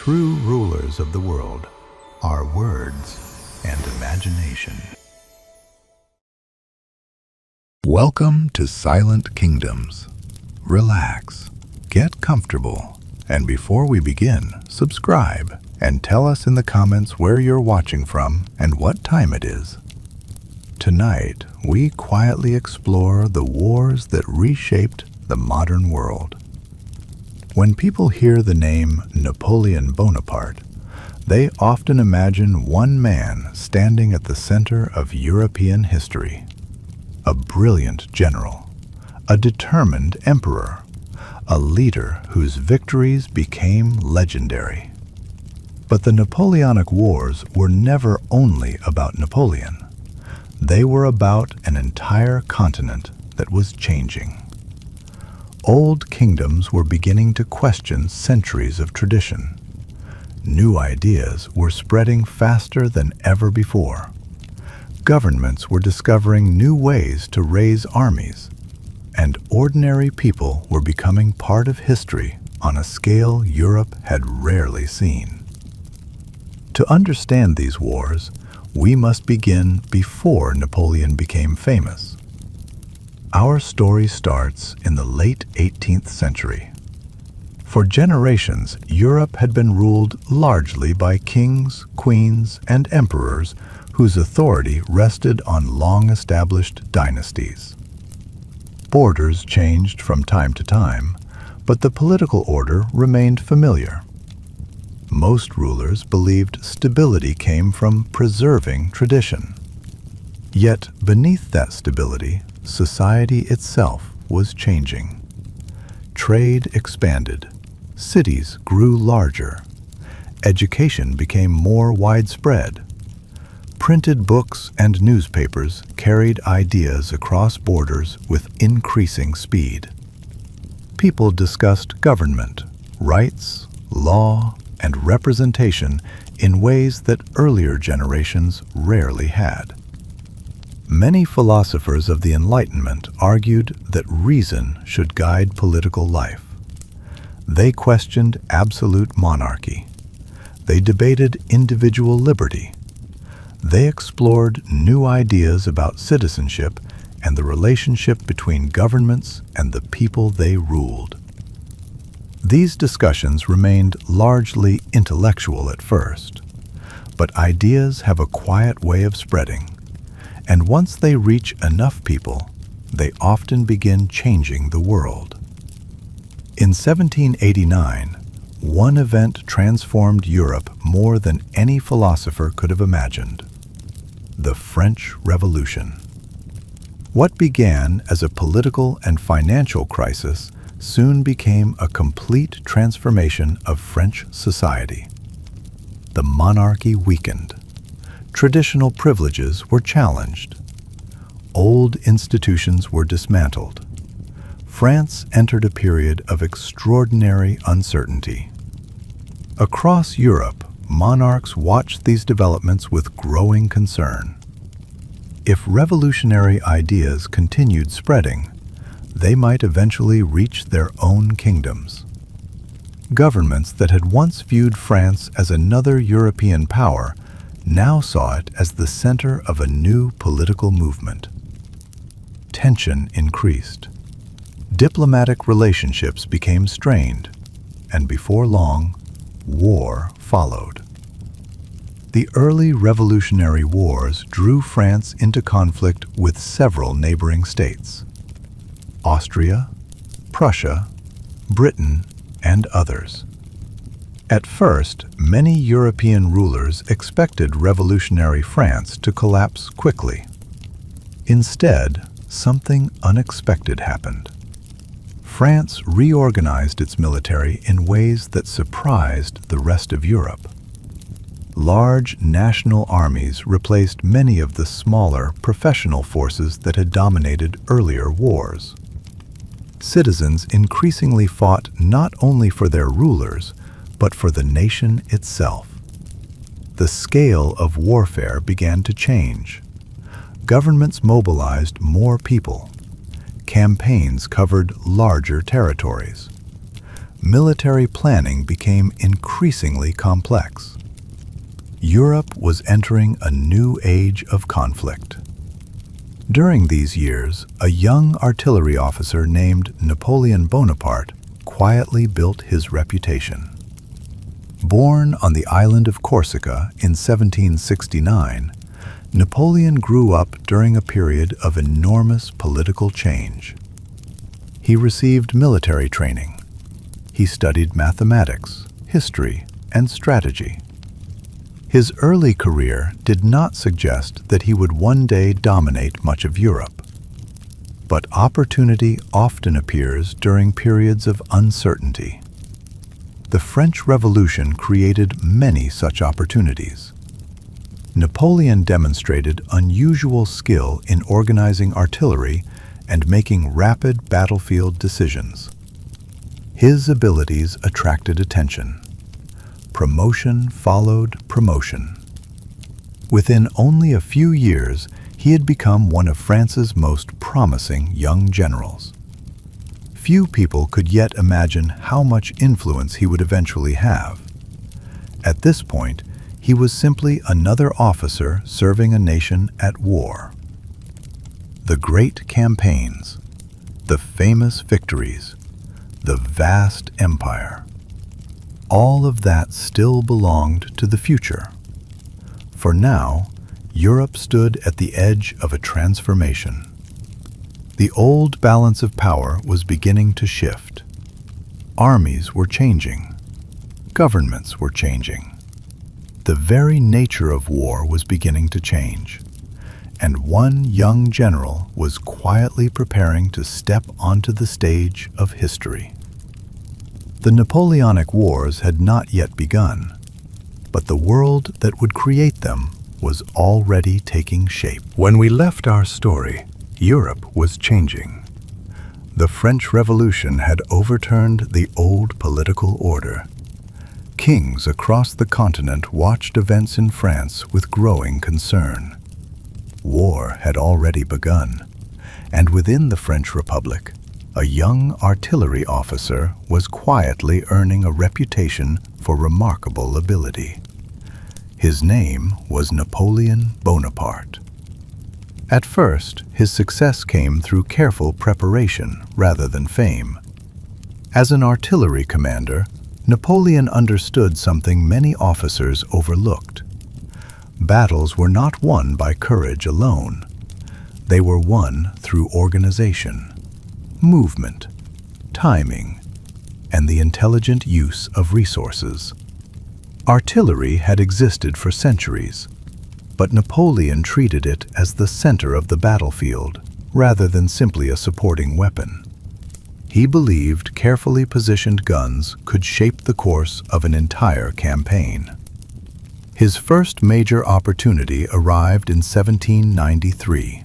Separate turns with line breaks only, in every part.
true rulers of the world are words and imagination. Welcome to Silent Kingdoms. Relax, get comfortable, and before we begin, subscribe and tell us in the comments where you're watching from and what time it is. Tonight, we quietly explore the wars that reshaped the modern world. When people hear the name Napoleon Bonaparte, they often imagine one man standing at the center of European history. A brilliant general, a determined emperor, a leader whose victories became legendary. But the Napoleonic Wars were never only about Napoleon. They were about an entire continent that was changing. Old kingdoms were beginning to question centuries of tradition. New ideas were spreading faster than ever before. Governments were discovering new ways to raise armies, and ordinary people were becoming part of history on a scale Europe had rarely seen. To understand these wars, we must begin before Napoleon became famous. Our story starts in the late 18th century. For generations, Europe had been ruled largely by kings, queens, and emperors whose authority rested on long-established dynasties. Borders changed from time to time, but the political order remained familiar. Most rulers believed stability came from preserving tradition. Yet, beneath that stability, society itself was changing. Trade expanded, cities grew larger, education became more widespread. Printed books and newspapers carried ideas across borders with increasing speed. People discussed government, rights, law, and representation in ways that earlier generations rarely had. Many philosophers of the Enlightenment argued that reason should guide political life. They questioned absolute monarchy. They debated individual liberty. They explored new ideas about citizenship and the relationship between governments and the people they ruled. These discussions remained largely intellectual at first, but ideas have a quiet way of spreading, and once they reach enough people, they often begin changing the world. In 1789, one event transformed Europe more than any philosopher could have imagined: the French Revolution. What began as a political and financial crisis soon became a complete transformation of French society. The monarchy weakened. Traditional privileges were challenged. Old institutions were dismantled. France entered a period of extraordinary uncertainty. Across Europe, monarchs watched these developments with growing concern. If revolutionary ideas continued spreading, they might eventually reach their own kingdoms. Governments that had once viewed France as another European power now saw it as the center of a new political movement. Tension increased. Diplomatic relationships became strained, and before long, war followed. The early Revolutionary Wars drew France into conflict with several neighboring states: Austria, Prussia, Britain, and others. At first, many European rulers expected revolutionary France to collapse quickly. Instead, something unexpected happened. France reorganized its military in ways that surprised the rest of Europe. Large national armies replaced many of the smaller professional forces that had dominated earlier wars. Citizens increasingly fought not only for their rulers, but for the nation itself. The scale of warfare began to change. Governments mobilized more people. Campaigns covered larger territories. military planning became increasingly complex. Europe was entering a new age of conflict. During these years, a young artillery officer named Napoleon Bonaparte quietly built his reputation. Born on the island of Corsica in 1769, Napoleon grew up during a period of enormous political change. He received military training. He studied mathematics, history, and strategy. His early career did not suggest that he would one day dominate much of Europe. But opportunity often appears during periods of uncertainty. The French Revolution created many such opportunities. Napoleon demonstrated unusual skill in organizing artillery and making rapid battlefield decisions. His abilities attracted attention. Promotion followed promotion. Within only a few years, he had become one of France's most promising young generals. Few people could yet imagine how much influence he would eventually have. At this point, he was simply another officer serving a nation at war. The great campaigns, the famous victories, the vast empire, all of that still belonged to the future. For now, Europe stood at the edge of a transformation. The old balance of power was beginning to shift. Armies were changing. Governments were changing. The very nature of war was beginning to change. And one young general was quietly preparing to step onto the stage of history. The Napoleonic Wars had not yet begun, but the world that would create them was already taking shape. When we left our story, Europe was changing. The French Revolution had overturned the old political order. Kings across the continent watched events in France with growing concern. War had already begun, and within the French Republic, a young artillery officer was quietly earning a reputation for remarkable ability. His name was Napoleon Bonaparte. At first, his success came through careful preparation rather than fame. As an artillery commander, Napoleon understood something many officers overlooked. Battles were not won by courage alone. They were won through organization, movement, timing, and the intelligent use of resources. Artillery had existed for centuries, but Napoleon treated it as the center of the battlefield rather than simply a supporting weapon. He believed carefully positioned guns could shape the course of an entire campaign. His first major opportunity arrived in 1793.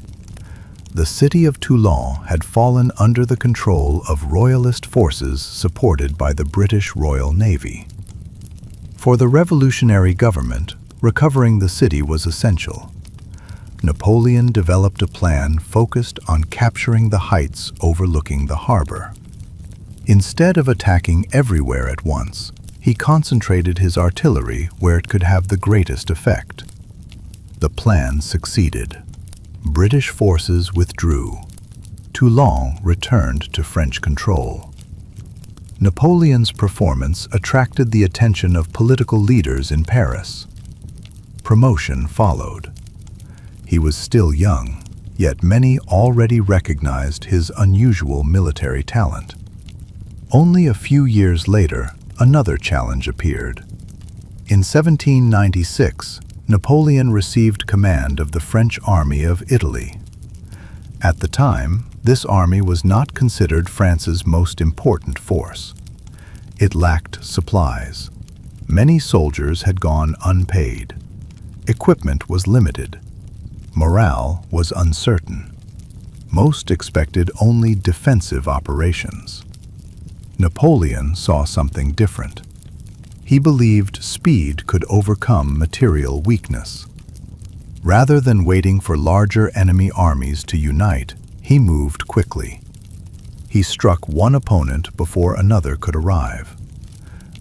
The city of Toulon had fallen under the control of royalist forces supported by the British Royal Navy. For the revolutionary government, recovering the city was essential. Napoleon developed a plan focused on capturing the heights overlooking the harbor. Instead of attacking everywhere at once, he concentrated his artillery where it could have the greatest effect. The plan succeeded. British forces withdrew. Toulon returned to French control. Napoleon's performance attracted the attention of political leaders in Paris. Promotion followed. He was still young, yet many already recognized his unusual military talent. Only a few years later, another challenge appeared. In 1796, Napoleon received command of the French army of Italy. At the time, this army was not considered France's most important force. It lacked supplies. Many soldiers had gone unpaid. Equipment was limited. Morale was uncertain. Most expected only defensive operations. Napoleon saw something different. He believed speed could overcome material weakness. Rather than waiting for larger enemy armies to unite, he moved quickly. he struck one opponent before another could arrive.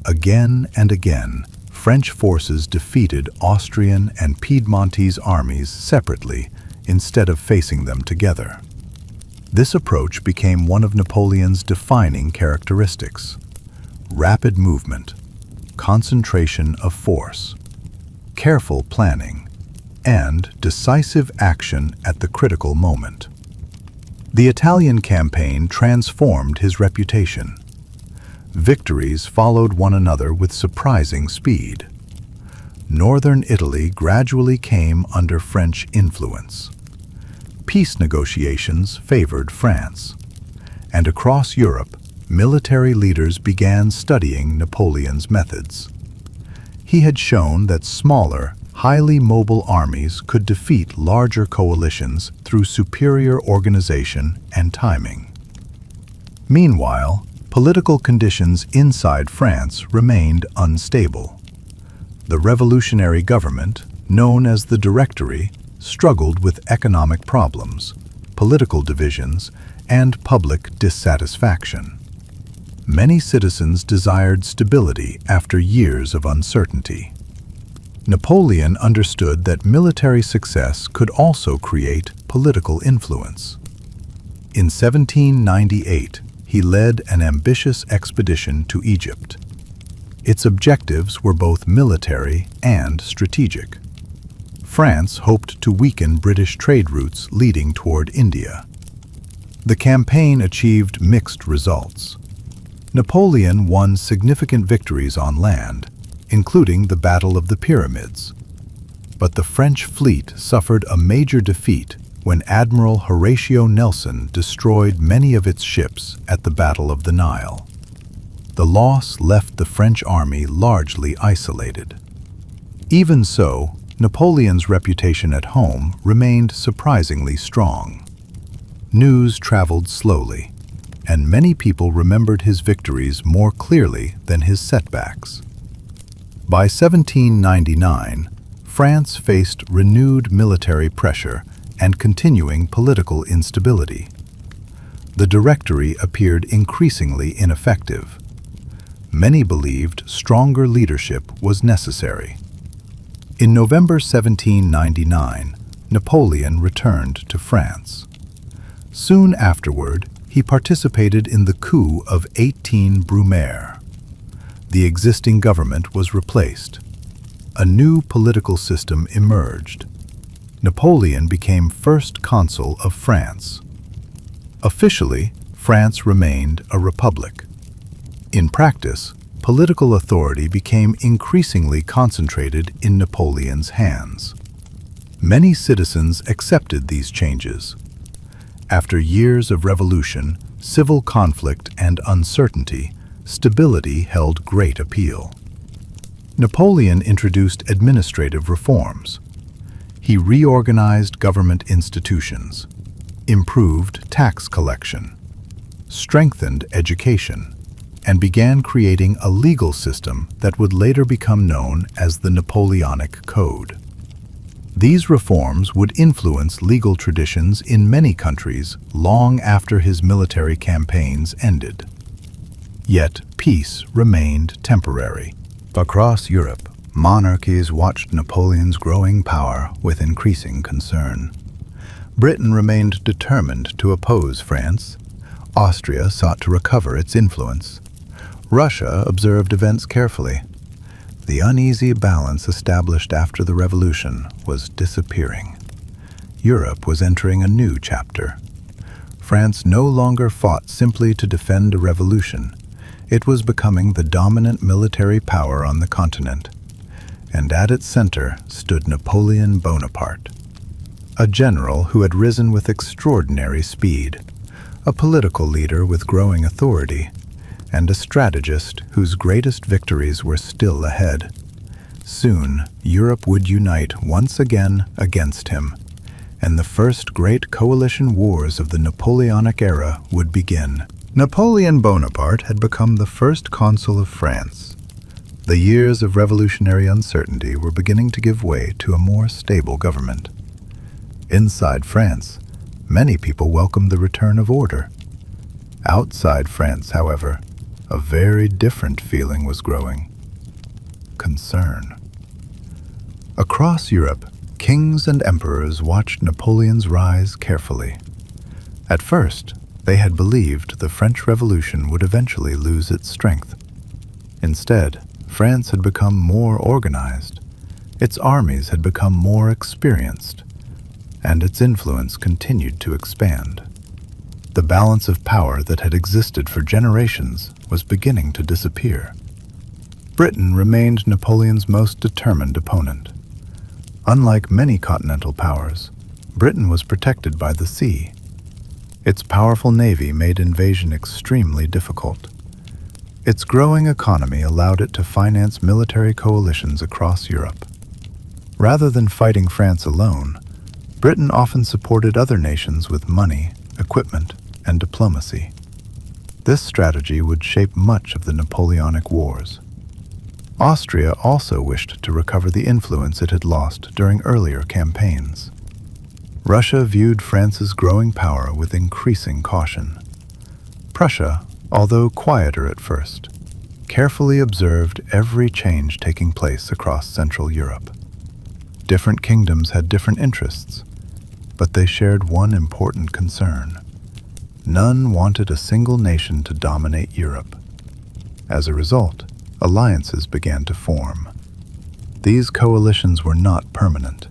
Again and again, French forces defeated Austrian and Piedmontese armies separately instead of facing them together. This approach became one of Napoleon's defining characteristics: rapid movement, concentration of force, careful planning, and decisive action at the critical moment. The Italian campaign transformed his reputation. Victories followed one another with surprising speed. Northern Italy gradually came under French influence. Peace negotiations favored France, and across Europe, military leaders began studying Napoleon's methods. He had shown that smaller, highly mobile armies could defeat larger coalitions through superior organization and timing. Meanwhile, political conditions inside France remained unstable. The revolutionary government, known as the Directory, struggled with economic problems, political divisions, and public dissatisfaction. Many citizens desired stability after years of uncertainty. Napoleon understood that military success could also create political influence. In 1798, he led an ambitious expedition to Egypt. Its objectives were both military and strategic. France hoped to weaken British trade routes leading toward India. The campaign achieved mixed results. Napoleon won significant victories on land, including the Battle of the Pyramids. But the French fleet suffered a major defeat when Admiral Horatio Nelson destroyed many of its ships at the Battle of the Nile. The loss left the French army largely isolated. Even so, Napoleon's reputation at home remained surprisingly strong. News traveled slowly, and many people remembered his victories more clearly than his setbacks. By 1799, France faced renewed military pressure and continuing political instability. The Directory appeared increasingly ineffective. Many believed stronger leadership was necessary. In November 1799, Napoleon returned to France. Soon afterward, he participated in the coup of 18 Brumaire. The existing government was replaced. A new political system emerged. Napoleon became first consul of France. Officially, France remained a republic. In practice, political authority became increasingly concentrated in Napoleon's hands. Many citizens accepted these changes. After years of revolution, civil conflict, and uncertainty, stability held great appeal. Napoleon introduced administrative reforms. He reorganized government institutions, improved tax collection, strengthened education, and began creating a legal system that would later become known as the Napoleonic Code. These reforms would influence legal traditions in many countries long after his military campaigns ended. Yet peace remained temporary. Across Europe, monarchies watched Napoleon's growing power with increasing concern. Britain remained determined to oppose France. Austria sought to recover its influence. Russia observed events carefully. The uneasy balance established after the revolution was disappearing. Europe was entering a new chapter. France no longer fought simply to defend a revolution. It was becoming the dominant military power on the continent. And at its center stood Napoleon Bonaparte, a general who had risen with extraordinary speed, a political leader with growing authority, and a strategist whose greatest victories were still ahead. Soon, Europe would unite once again against him, and the first great coalition wars of the Napoleonic era would begin. Napoleon Bonaparte had become the first consul of France. The years of revolutionary uncertainty were beginning to give way to a more stable government. Inside France, many people welcomed the return of order. Outside France, however, a very different feeling was growing: concern. Across Europe, kings and emperors watched Napoleon's rise carefully. At first, they had believed the French Revolution would eventually lose its strength. Instead, France had become more organized, its armies had become more experienced, and its influence continued to expand. The balance of power that had existed for generations was beginning to disappear. Britain remained Napoleon's most determined opponent. Unlike many continental powers, Britain was protected by the sea. Its powerful navy made invasion extremely difficult. Its growing economy allowed it to finance military coalitions across Europe. Rather than fighting France alone, Britain often supported other nations with money, equipment, and diplomacy. This strategy would shape much of the Napoleonic Wars. Austria also wished to recover the influence it had lost during earlier campaigns. Russia viewed France's growing power with increasing caution. Prussia, although quieter at first, carefully observed every change taking place across Central Europe. Different kingdoms had different interests, but they shared one important concern. None wanted a single nation to dominate Europe. As a result, alliances began to form. These coalitions were not permanent.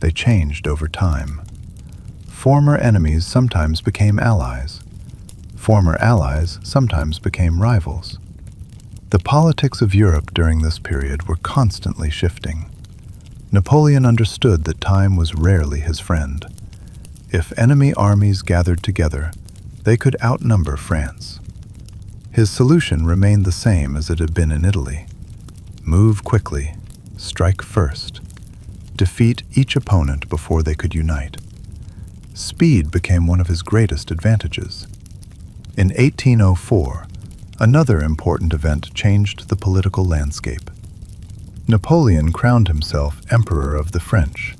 They changed over time. Former enemies sometimes became allies. Former allies sometimes became rivals. The politics of Europe during this period were constantly shifting. Napoleon understood that time was rarely his friend. If enemy armies gathered together, they could outnumber France. His solution remained the same as it had been in Italy: move quickly, strike first, defeat each opponent before they could unite. Speed became one of his greatest advantages. In 1804, another important event changed the political landscape. Napoleon crowned himself Emperor of the French.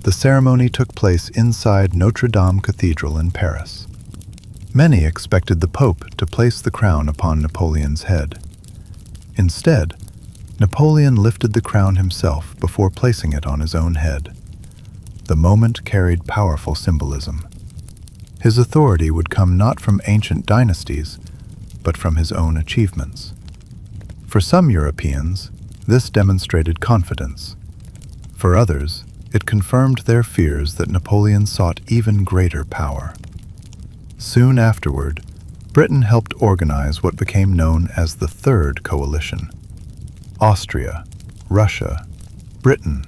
The ceremony took place inside Notre Dame Cathedral in Paris. Many expected the Pope to place the crown upon Napoleon's head. Instead, Napoleon lifted the crown himself before placing it on his own head. The moment carried powerful symbolism. His authority would come not from ancient dynasties, but from his own achievements. For some Europeans, this demonstrated confidence. For others, it confirmed their fears that Napoleon sought even greater power. Soon afterward, Britain helped organize what became known as the Third Coalition. Austria, Russia, Britain,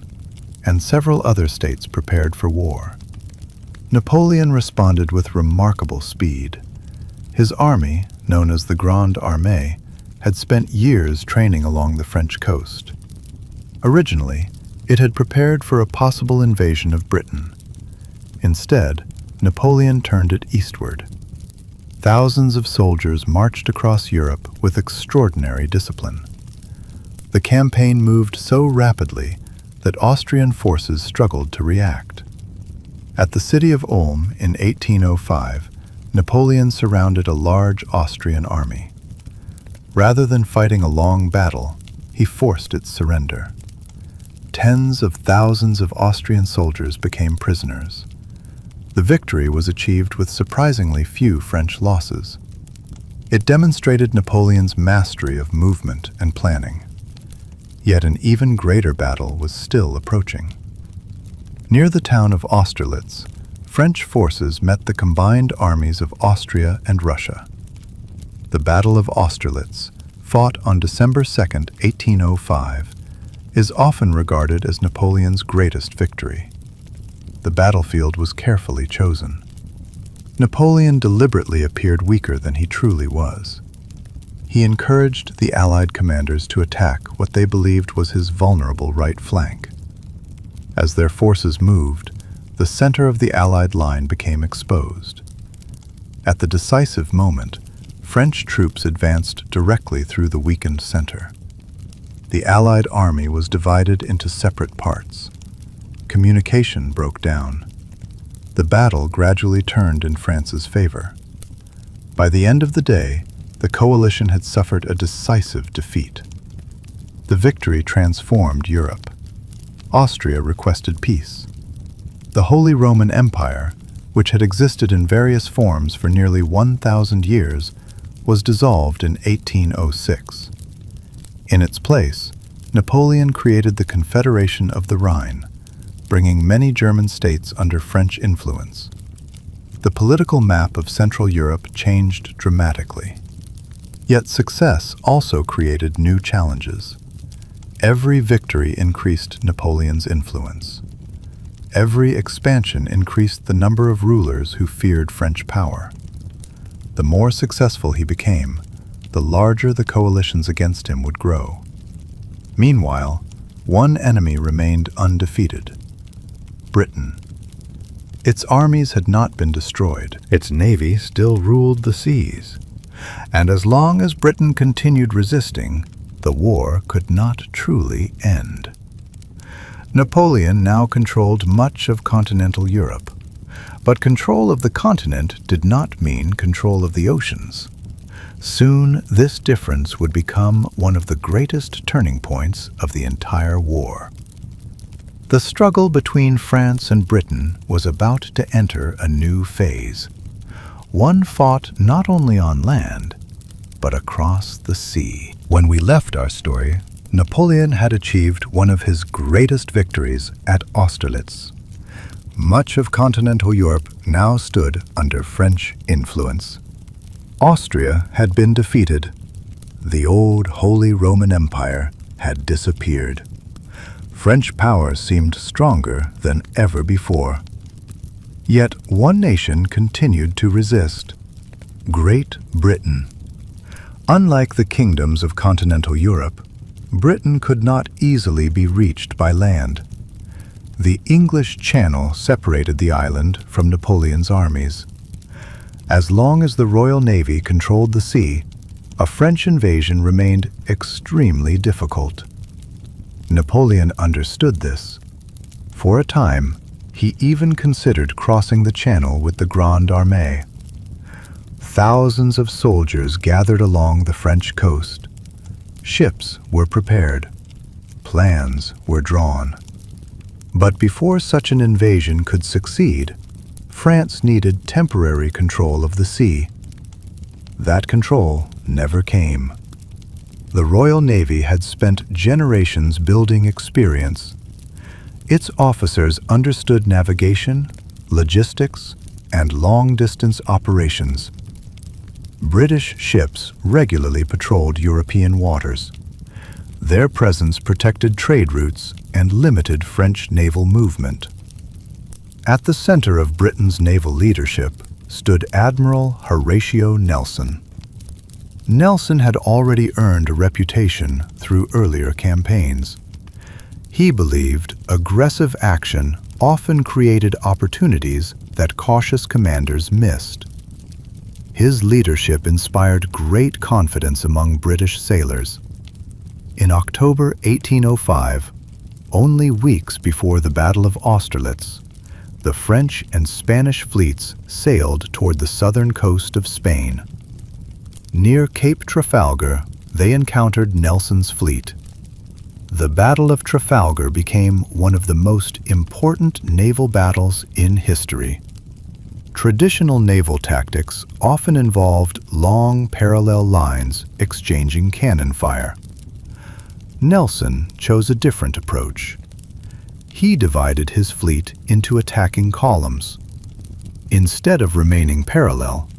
and several other states prepared for war. Napoleon responded with remarkable speed. His army, known as the Grande Armée, had spent years training along the French coast. Originally, it had prepared for a possible invasion of Britain. Instead, Napoleon turned it eastward. Thousands of soldiers marched across Europe with extraordinary discipline. The campaign moved so rapidly that Austrian forces struggled to react. At the city of Ulm in 1805, Napoleon surrounded a large Austrian army. Rather than fighting a long battle, he forced its surrender. Tens of thousands of Austrian soldiers became prisoners. The victory was achieved with surprisingly few French losses. It demonstrated Napoleon's mastery of movement and planning. Yet an even greater battle was still approaching. Near the town of Austerlitz, French forces met the combined armies of Austria and Russia. The Battle of Austerlitz, fought on December 2, 1805, is often regarded as Napoleon's greatest victory. The battlefield was carefully chosen. Napoleon deliberately appeared weaker than he truly was. He encouraged the Allied commanders to attack what they believed was his vulnerable right flank. As their forces moved, the center of the Allied line became exposed. At the decisive moment, French troops advanced directly through the weakened center. The Allied army was divided into separate parts. Communication broke down. The battle gradually turned in France's favor. By the end of the day, the coalition had suffered a decisive defeat. The victory transformed Europe. Austria requested peace. The Holy Roman Empire, which had existed in various forms for nearly 1,000 years, was dissolved in 1806. In its place, Napoleon created the Confederation of the Rhine, bringing many German states under French influence. The political map of Central Europe changed dramatically. Yet success also created new challenges. Every victory increased Napoleon's influence. Every expansion increased the number of rulers who feared French power. The more successful he became, the larger the coalitions against him would grow. Meanwhile, one enemy remained undefeated: Britain. Its armies had not been destroyed. Its navy still ruled the seas. And as long as Britain continued resisting, the war could not truly end. Napoleon now controlled much of continental Europe, but control of the continent did not mean control of the oceans. Soon, this difference would become one of the greatest turning points of the entire war. The struggle between France and Britain was about to enter a new phase. One fought not only on land, but across the sea. When we left our story, Napoleon had achieved one of his greatest victories at Austerlitz. Much of continental Europe now stood under French influence. Austria had been defeated. The old Holy Roman Empire had disappeared. French power seemed stronger than ever before. Yet one nation continued to resist: Great Britain. Unlike the kingdoms of continental Europe, Britain could not easily be reached by land. The English Channel separated the island from Napoleon's armies. As long as the Royal Navy controlled the sea, a French invasion remained extremely difficult. Napoleon understood this. For a time, he even considered crossing the Channel with the Grande Armée. Thousands of soldiers gathered along the French coast. Ships were prepared. Plans were drawn. But before such an invasion could succeed, France needed temporary control of the sea. That control never came. The Royal Navy had spent generations building experience. Its officers understood navigation, logistics, and long-distance operations. British ships regularly patrolled European waters. Their presence protected trade routes and limited French naval movement. At the center of Britain's naval leadership stood Admiral Horatio Nelson. Nelson had already earned a reputation through earlier campaigns. He believed aggressive action often created opportunities that cautious commanders missed. His leadership inspired great confidence among British sailors. In October 1805, only weeks before the Battle of Austerlitz, the French and Spanish fleets sailed toward the southern coast of Spain. Near Cape Trafalgar, they encountered Nelson's fleet. The Battle of Trafalgar became one of the most important naval battles in history. Traditional naval tactics often involved long parallel lines exchanging cannon fire. Nelson chose a different approach. He divided his fleet into attacking columns. Instead of remaining parallel,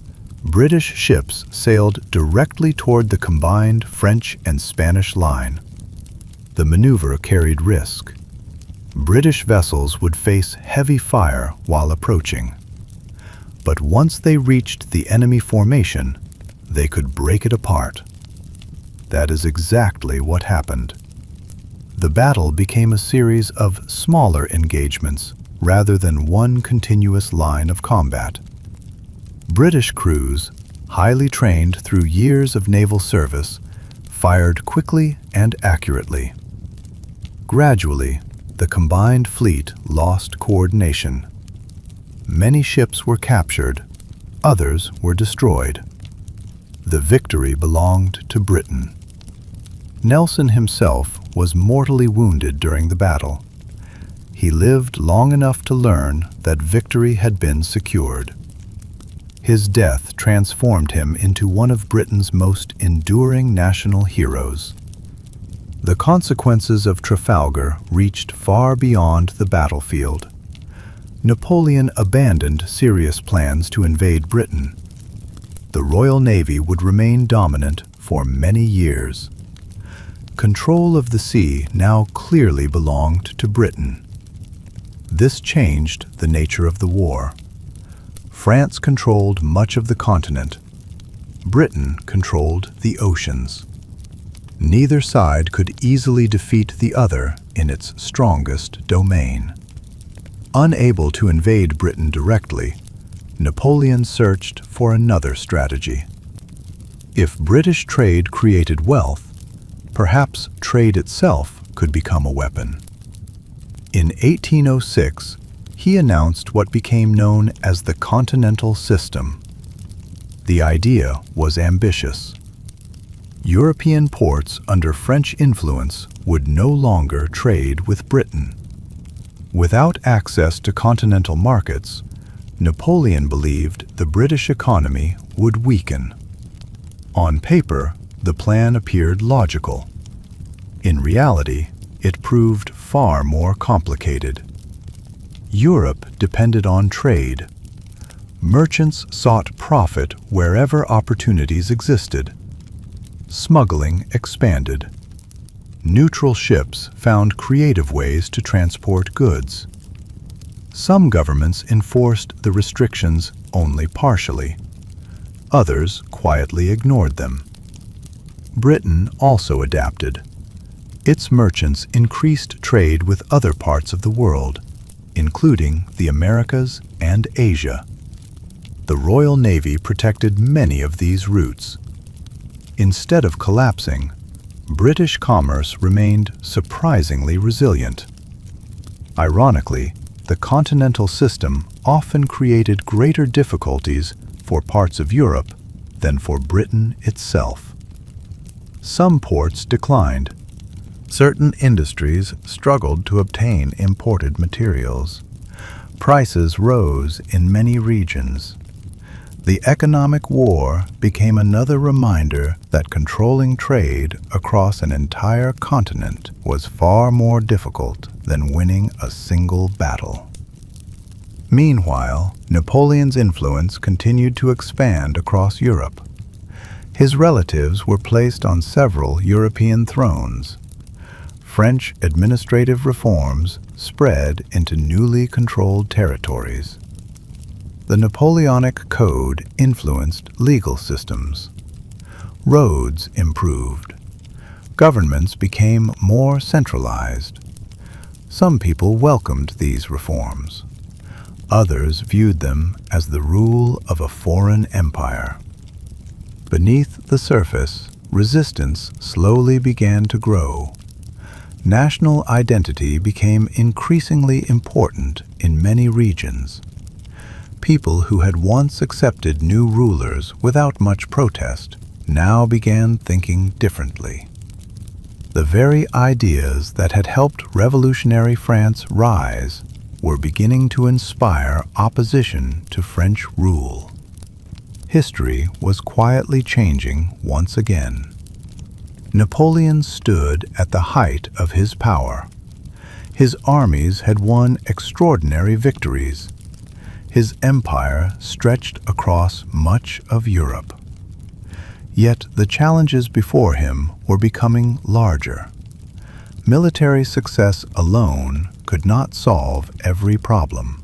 British ships sailed directly toward the combined French and Spanish line. The maneuver carried risk. British vessels would face heavy fire while approaching. But once they reached the enemy formation, they could break it apart. That is exactly what happened. The battle became a series of smaller engagements rather than one continuous line of combat. British crews, highly trained through years of naval service, fired quickly and accurately. Gradually, the combined fleet lost coordination. Many ships were captured, others were destroyed. The victory belonged to Britain. Nelson himself was mortally wounded during the battle. He lived long enough to learn that victory had been secured. His death transformed him into one of Britain's most enduring national heroes. The consequences of Trafalgar reached far beyond the battlefield. Napoleon abandoned serious plans to invade Britain. The Royal Navy would remain dominant for many years. Control of the sea now clearly belonged to Britain. This changed the nature of the war. France controlled much of the continent. Britain controlled the oceans. Neither side could easily defeat the other in its strongest domain. Unable to invade Britain directly, Napoleon searched for another strategy. If British trade created wealth, perhaps trade itself could become a weapon. In 1806, he announced what became known as the Continental System. The idea was ambitious. European ports under French influence would no longer trade with Britain. Without access to continental markets, Napoleon believed the British economy would weaken. On paper, the plan appeared logical. In reality, it proved far more complicated. Europe depended on trade. Merchants sought profit wherever opportunities existed. Smuggling expanded. Neutral ships found creative ways to transport goods. Some governments enforced the restrictions only partially. Others quietly ignored them. Britain also adapted. Its merchants increased trade with other parts of the world, including the Americas and Asia. The Royal Navy protected many of these routes. Instead of collapsing, British commerce remained surprisingly resilient. Ironically, the continental system often created greater difficulties for parts of Europe than for Britain itself. Some ports declined. Certain industries struggled to obtain imported materials. Prices rose in many regions. The economic war became another reminder that controlling trade across an entire continent was far more difficult than winning a single battle. Meanwhile, Napoleon's influence continued to expand across Europe. His relatives were placed on several European thrones. French administrative reforms spread into newly controlled territories. The Napoleonic Code influenced legal systems. Roads improved. Governments became more centralized. Some people welcomed these reforms. Others viewed them as the rule of a foreign empire. Beneath the surface, resistance slowly began to grow. National identity became increasingly important in many regions. People who had once accepted new rulers without much protest now began thinking differently. The very ideas that had helped revolutionary France rise were beginning to inspire opposition to French rule. History was quietly changing once again. Napoleon stood at the height of his power. His armies had won extraordinary victories. His empire stretched across much of Europe. Yet the challenges before him were becoming larger. Military success alone could not solve every problem.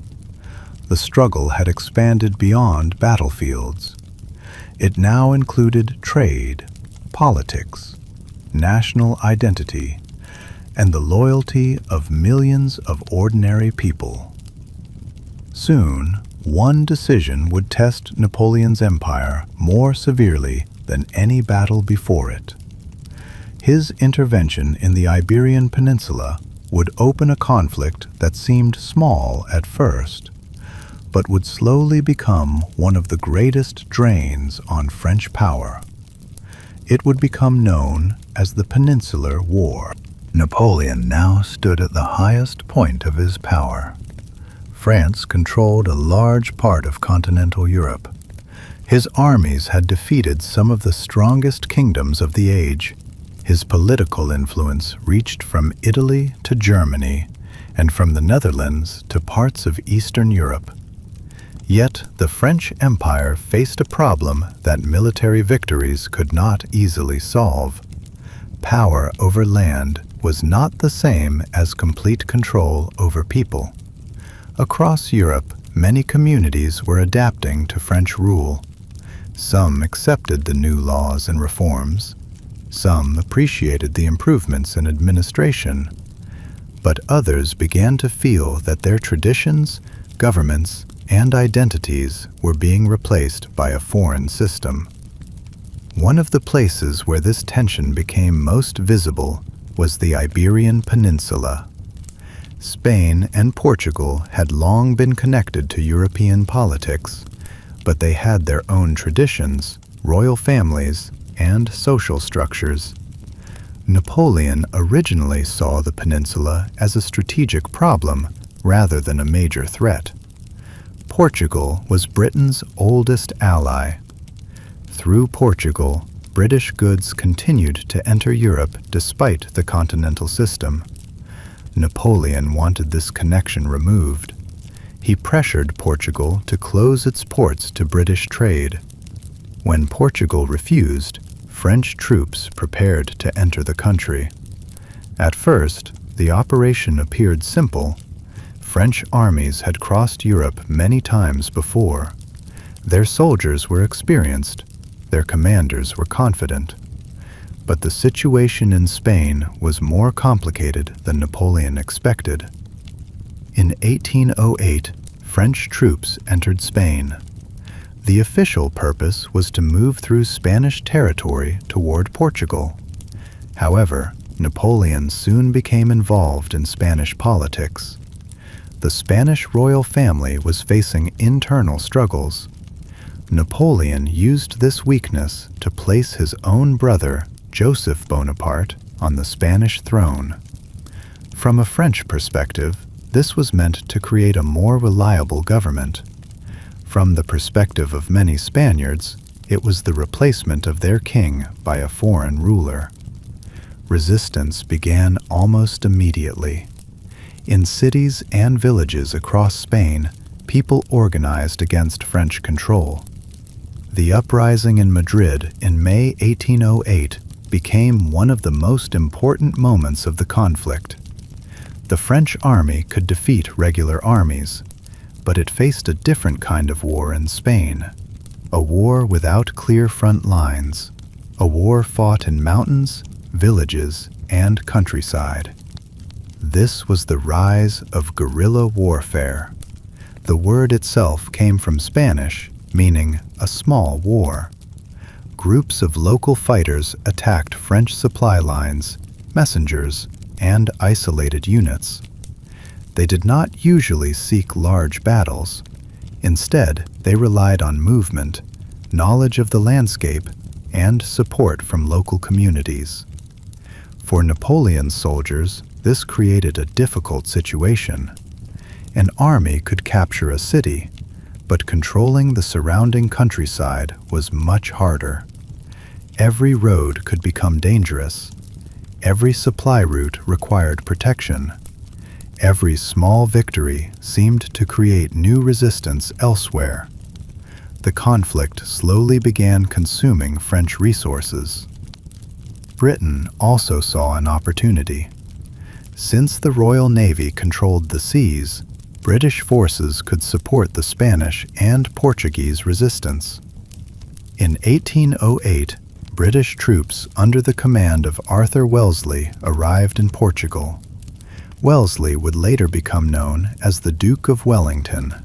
The struggle had expanded beyond battlefields. It now included trade, politics, national identity, and the loyalty of millions of ordinary people. Soon, one decision would test Napoleon's empire more severely than any battle before it. His intervention in the Iberian Peninsula would open a conflict that seemed small at first, but would slowly become one of the greatest drains on French power. It would become known as the Peninsular War. Napoleon now stood at the highest point of his power. France controlled a large part of continental Europe. His armies had defeated some of the strongest kingdoms of the age. His political influence reached from Italy to Germany and from the Netherlands to parts of Eastern Europe. Yet the French Empire faced a problem that military victories could not easily solve. Power over land was not the same as complete control over people. Across Europe, many communities were adapting to French rule. Some accepted the new laws and reforms. Some appreciated the improvements in administration. But others began to feel that their traditions, governments, and identities were being replaced by a foreign system. One of the places where this tension became most visible was the Iberian Peninsula. Spain and Portugal had long been connected to European politics, but they had their own traditions, royal families, and social structures. Napoleon originally saw the peninsula as a strategic problem rather than a major threat. Portugal was Britain's oldest ally. Through Portugal, British goods continued to enter Europe despite the continental system. Napoleon wanted this connection removed. He pressured Portugal to close its ports to British trade. When Portugal refused, French troops prepared to enter the country. At first, the operation appeared simple. French armies had crossed Europe many times before. Their soldiers were experienced. Their commanders were confident. But the situation in Spain was more complicated than Napoleon expected. In 1808, French troops entered Spain. The official purpose was to move through Spanish territory toward Portugal. However, Napoleon soon became involved in Spanish politics. The Spanish royal family was facing internal struggles. Napoleon used this weakness to place his own brother, Joseph Bonaparte, on the Spanish throne. From a French perspective, this was meant to create a more reliable government. From the perspective of many Spaniards, it was the replacement of their king by a foreign ruler. Resistance began almost immediately. In cities and villages across Spain, people organized against French control. The uprising in Madrid in May 1808 became one of the most important moments of the conflict. The French army could defeat regular armies, but it faced a different kind of war in Spain, a war without clear front lines, a war fought in mountains, villages, and countryside. This was the rise of guerrilla warfare. The word itself came from Spanish, meaning a small war. Groups of local fighters attacked French supply lines, messengers, and isolated units. They did not usually seek large battles. Instead, they relied on movement, knowledge of the landscape, and support from local communities. For Napoleon's soldiers, this created a difficult situation. An army could capture a city, but controlling the surrounding countryside was much harder. Every road could become dangerous. Every supply route required protection. Every small victory seemed to create new resistance elsewhere. The conflict slowly began consuming French resources. Britain also saw an opportunity. Since the Royal Navy controlled the seas, British forces could support the Spanish and Portuguese resistance. In 1808, British troops under the command of Arthur Wellesley arrived in Portugal. Wellesley would later become known as the Duke of Wellington.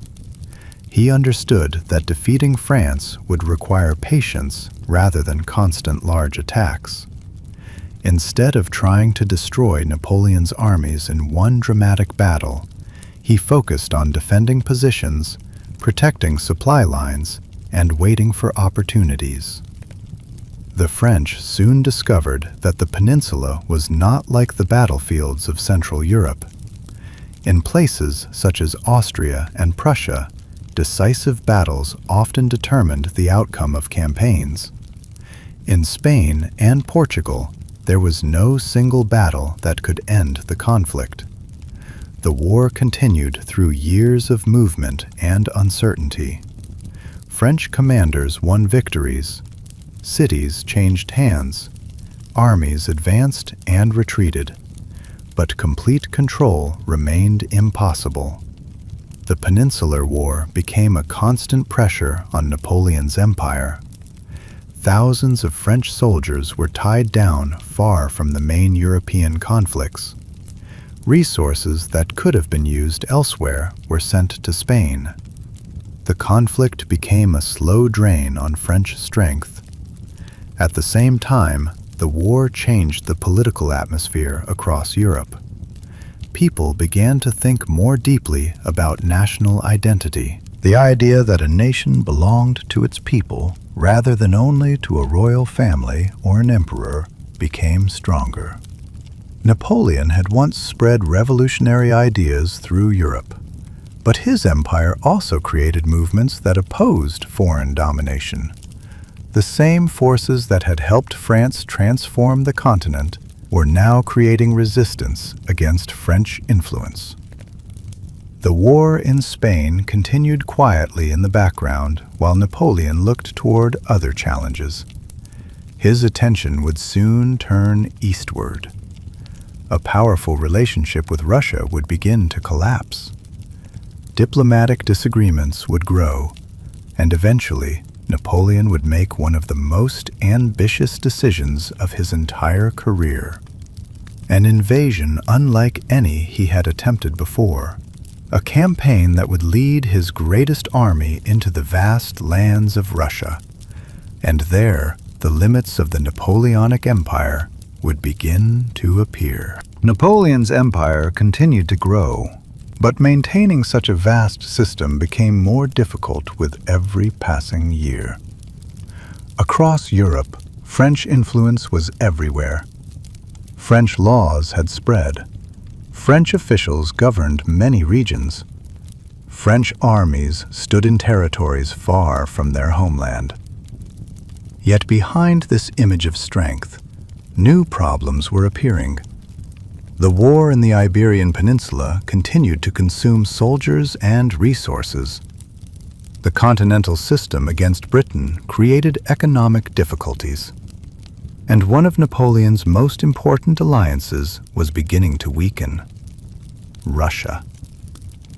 He understood that defeating France would require patience rather than constant large attacks. Instead of trying to destroy Napoleon's armies in one dramatic battle, he focused on defending positions, protecting supply lines, and waiting for opportunities. The French soon discovered that the peninsula was not like the battlefields of Central Europe. In places such as Austria and Prussia, decisive battles often determined the outcome of campaigns. In Spain and Portugal, there was no single battle that could end the conflict. The war continued through years of movement and uncertainty. French commanders won victories. Cities changed hands. Armies advanced and retreated. But complete control remained impossible. The Peninsular War became a constant pressure on Napoleon's empire. Thousands of French soldiers were tied down far from the main European conflicts. Resources that could have been used elsewhere were sent to Spain. The conflict became a slow drain on French strength. At the same time, the war changed the political atmosphere across Europe. People began to think more deeply about national identity. The idea that a nation belonged to its people rather than only to a royal family or an emperor became stronger. Napoleon had once spread revolutionary ideas through Europe, but his empire also created movements that opposed foreign domination. The same forces that had helped France transform the continent were now creating resistance against French influence. The war in Spain continued quietly in the background while Napoleon looked toward other challenges. His attention would soon turn eastward. A powerful relationship with Russia would begin to collapse. Diplomatic disagreements would grow, and eventually Napoleon would make one of the most ambitious decisions of his entire career. An invasion unlike any he had attempted before. A campaign that would lead his greatest army into the vast lands of Russia. And there, the limits of the Napoleonic Empire would begin to appear. Napoleon's empire continued to grow, but maintaining such a vast system became more difficult with every passing year. Across Europe, French influence was everywhere. French laws had spread. French officials governed many regions. French armies stood in territories far from their homeland. Yet behind this image of strength, new problems were appearing. The war in the Iberian Peninsula continued to consume soldiers and resources. The continental system against Britain created economic difficulties. And one of Napoleon's most important alliances was beginning to weaken: Russia.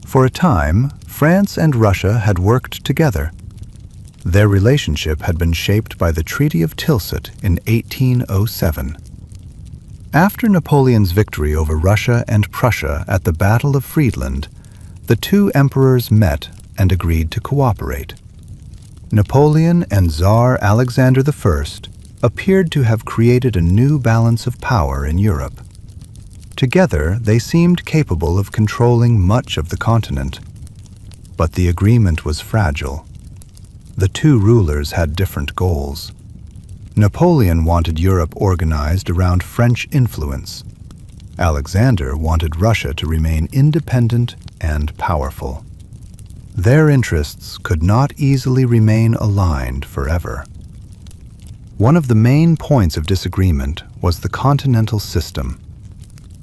For a time, France and Russia had worked together. Their relationship had been shaped by the Treaty of Tilsit in 1807. After Napoleon's victory over Russia and Prussia at the Battle of Friedland, the two emperors met and agreed to cooperate. Napoleon and Tsar Alexander I appeared to have created a new balance of power in Europe. Together, they seemed capable of controlling much of the continent. But the agreement was fragile. The two rulers had different goals. Napoleon wanted Europe organized around French influence. Alexander wanted Russia to remain independent and powerful. Their interests could not easily remain aligned forever. One of the main points of disagreement was the continental system.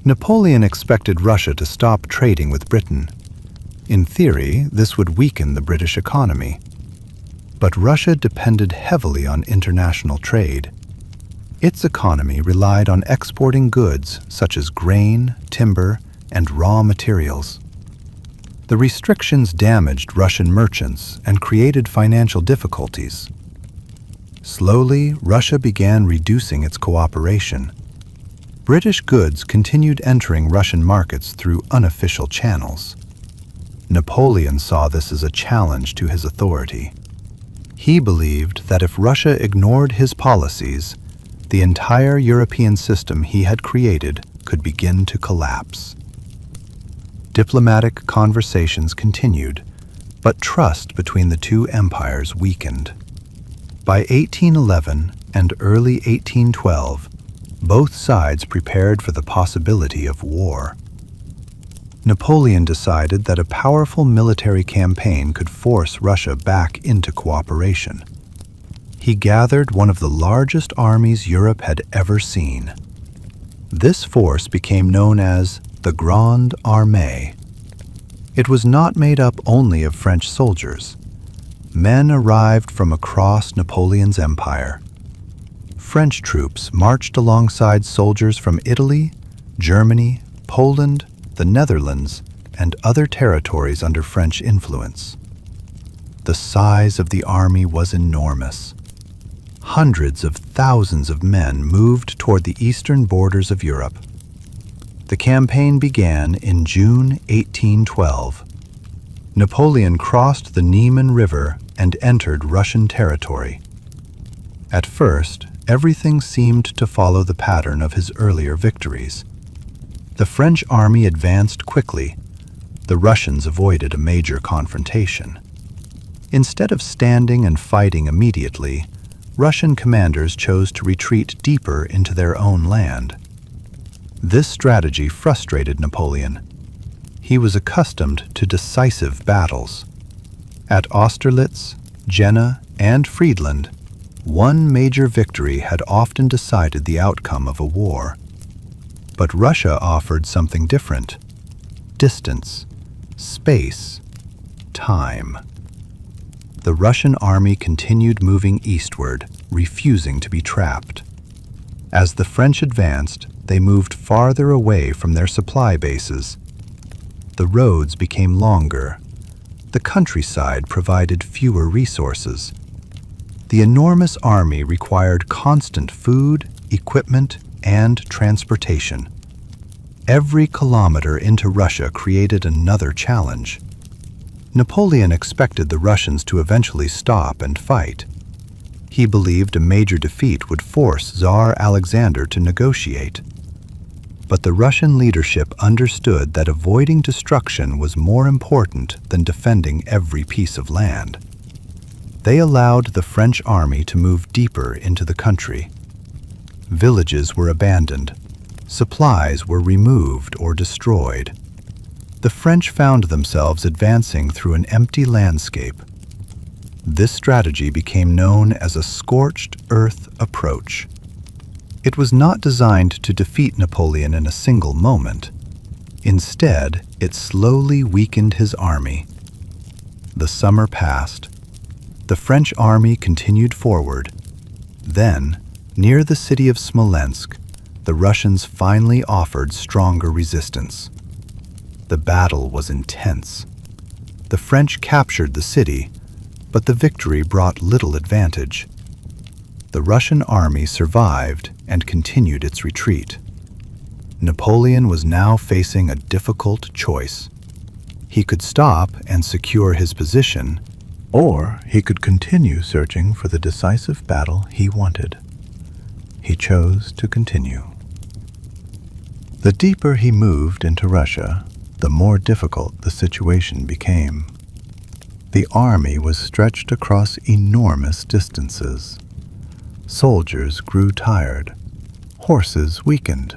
Napoleon expected Russia to stop trading with Britain. In theory, this would weaken the British economy. But Russia depended heavily on international trade. Its economy relied on exporting goods such as grain, timber, and raw materials. The restrictions damaged Russian merchants and created financial difficulties. Slowly, Russia began reducing its cooperation. British goods continued entering Russian markets through unofficial channels. Napoleon saw this as a challenge to his authority. He believed that if Russia ignored his policies, the entire European system he had created could begin to collapse. Diplomatic conversations continued, but trust between the two empires weakened. By 1811, and early 1812, both sides prepared for the possibility of war. Napoleon decided that a powerful military campaign could force Russia back into cooperation. He gathered one of the largest armies Europe had ever seen. This force became known as the Grande Armée. It was not made up only of French soldiers. Men arrived from across Napoleon's empire. French troops marched alongside soldiers from Italy, Germany, Poland, the Netherlands, and other territories under French influence. The size of the army was enormous. Hundreds of thousands of men moved toward the eastern borders of Europe. The campaign began in June 1812. Napoleon crossed the Niemen River and entered Russian territory. At first, everything seemed to follow the pattern of his earlier victories. The French army advanced quickly. The Russians avoided a major confrontation. Instead of standing and fighting immediately, Russian commanders chose to retreat deeper into their own land. This strategy frustrated Napoleon. He was accustomed to decisive battles. At Austerlitz, Jena, and Friedland, one major victory had often decided the outcome of a war. But Russia offered something different: distance, space, time. The Russian army continued moving eastward, refusing to be trapped. As the French advanced, they moved farther away from their supply bases. The roads became longer. The countryside provided fewer resources. The enormous army required constant food, equipment, and transportation. Every kilometer into Russia created another challenge. Napoleon expected the Russians to eventually stop and fight. He believed a major defeat would force Tsar Alexander to negotiate. But the Russian leadership understood that avoiding destruction was more important than defending every piece of land. They allowed the French army to move deeper into the country. Villages were abandoned. Supplies were removed or destroyed. The French found themselves advancing through an empty landscape. This strategy became known as a scorched earth approach. It was not designed to defeat Napoleon in a single moment. Instead, it slowly weakened his army. The summer passed. The French army continued forward. Then, near the city of Smolensk, the Russians finally offered stronger resistance. The battle was intense. The French captured the city, but the victory brought little advantage. The Russian army survived and continued its retreat. Napoleon was now facing a difficult choice. He could stop and secure his position, or he could continue searching for the decisive battle he wanted. He chose to continue. The deeper he moved into Russia, the more difficult the situation became. The army was stretched across enormous distances. Soldiers grew tired. Horses weakened.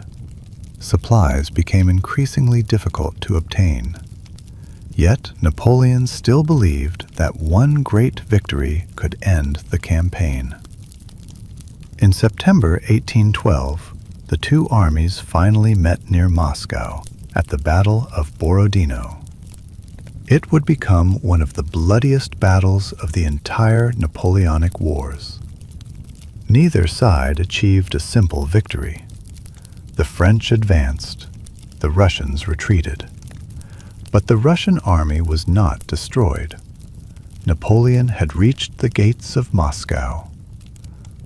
Supplies became increasingly difficult to obtain. Yet Napoleon still believed that one great victory could end the campaign. In September 1812, the two armies finally met near Moscow at the Battle of Borodino. It would become one of the bloodiest battles of the entire Napoleonic Wars. Neither side achieved a simple victory. The French advanced, the Russians retreated. But the Russian army was not destroyed. Napoleon had reached the gates of Moscow.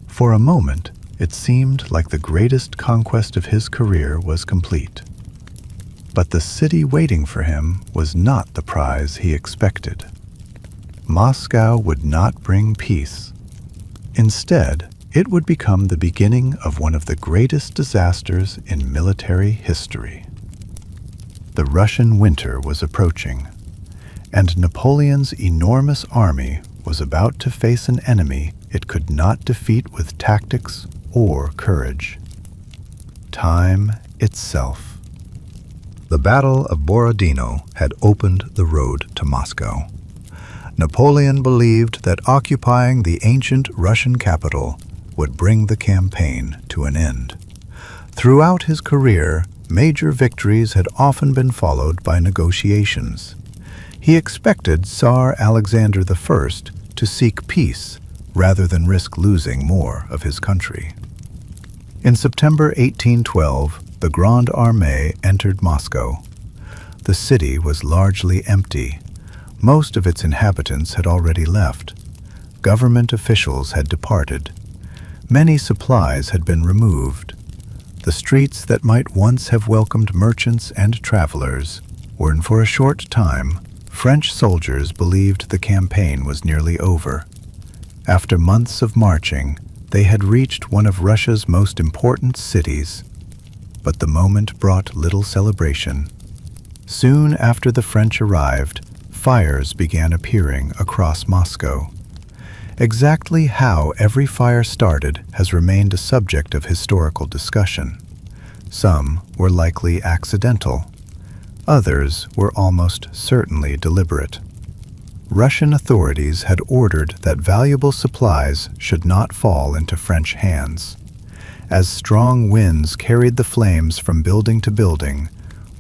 For a moment, it seemed like the greatest conquest of his career was complete. But the city waiting for him was not the prize he expected. Moscow would not bring peace. Instead, it would become the beginning of one of the greatest disasters in military history. The Russian winter was approaching, and Napoleon's enormous army was about to face an enemy it could not defeat with tactics or courage. Time itself. The Battle of Borodino had opened the road to Moscow. Napoleon believed that occupying the ancient Russian capital would bring the campaign to an end. Throughout his career, major victories had often been followed by negotiations. He expected Tsar Alexander I to seek peace rather than risk losing more of his country. In September 1812, the Grande Armée entered Moscow. The city was largely empty. Most of its inhabitants had already left. Government officials had departed. Many supplies had been removed. The streets that might once have welcomed merchants and travelers were, and for a short time, French soldiers believed the campaign was nearly over. After months of marching, they had reached one of Russia's most important cities. But the moment brought little celebration. Soon after the French arrived, fires began appearing across Moscow. Exactly how every fire started has remained a subject of historical discussion. Some were likely accidental. Others were almost certainly deliberate. Russian authorities had ordered that valuable supplies should not fall into French hands. As strong winds carried the flames from building to building,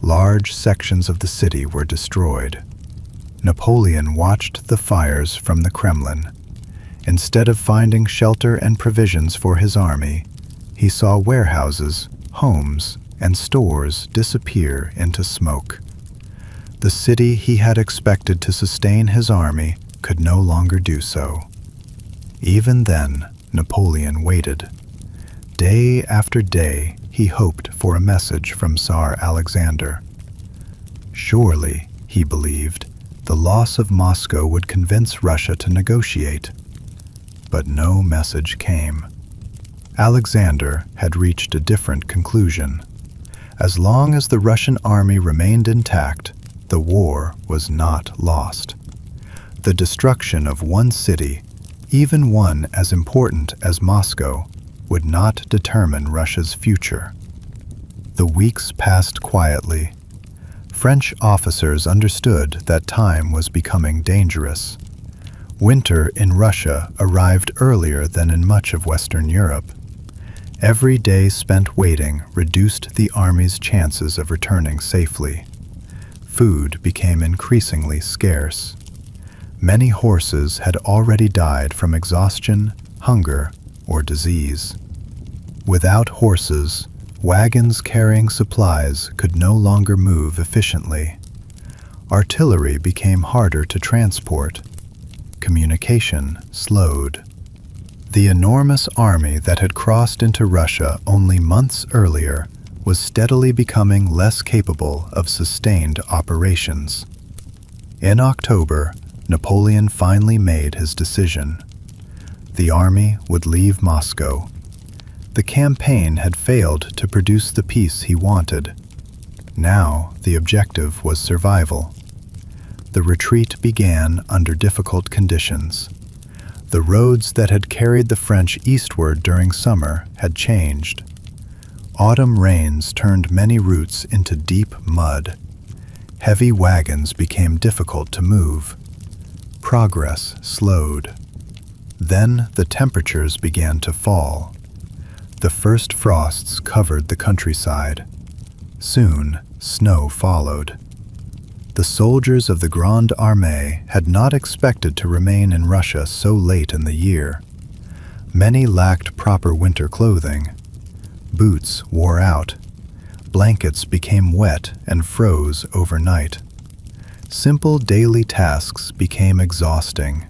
large sections of the city were destroyed. Napoleon watched the fires from the Kremlin. Instead of finding shelter and provisions for his army, he saw warehouses, homes, and stores disappear into smoke. The city he had expected to sustain his army could no longer do so. Even then, Napoleon waited. Day after day, he hoped for a message from Tsar Alexander. Surely, he believed, the loss of Moscow would convince Russia to negotiate. But no message came. Alexander had reached a different conclusion. As long as the Russian army remained intact, the war was not lost. The destruction of one city, even one as important as Moscow, would not determine Russia's future. The weeks passed quietly. French officers understood that time was becoming dangerous. Winter in Russia arrived earlier than in much of Western Europe. Every day spent waiting reduced the army's chances of returning safely. Food became increasingly scarce. Many horses had already died from exhaustion, hunger, or disease. Without horses, wagons carrying supplies could no longer move efficiently. Artillery became harder to transport. Communication slowed. The enormous army that had crossed into Russia only months earlier was steadily becoming less capable of sustained operations. In October, Napoleon finally made his decision. The army would leave Moscow. The campaign had failed to produce the peace he wanted. Now the objective was survival. The retreat began under difficult conditions. The roads that had carried the French eastward during summer had changed. Autumn rains turned many routes into deep mud. Heavy wagons became difficult to move. Progress slowed. Then the temperatures began to fall. The first frosts covered the countryside. Soon, snow followed. The soldiers of the Grande Armée had not expected to remain in Russia so late in the year. Many lacked proper winter clothing. Boots wore out. Blankets became wet and froze overnight. Simple daily tasks became exhausting.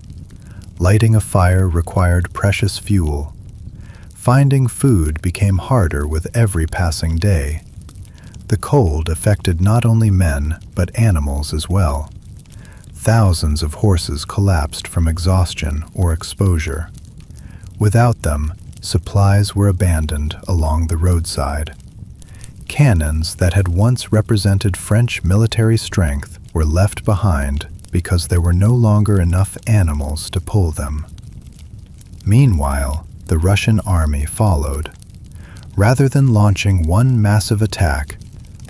Lighting a fire required precious fuel. Finding food became harder with every passing day. The cold affected not only men, but animals as well. Thousands of horses collapsed from exhaustion or exposure. Without them, supplies were abandoned along the roadside. Cannons that had once represented French military strength were left behind because there were no longer enough animals to pull them. Meanwhile, the Russian army followed. Rather than launching one massive attack,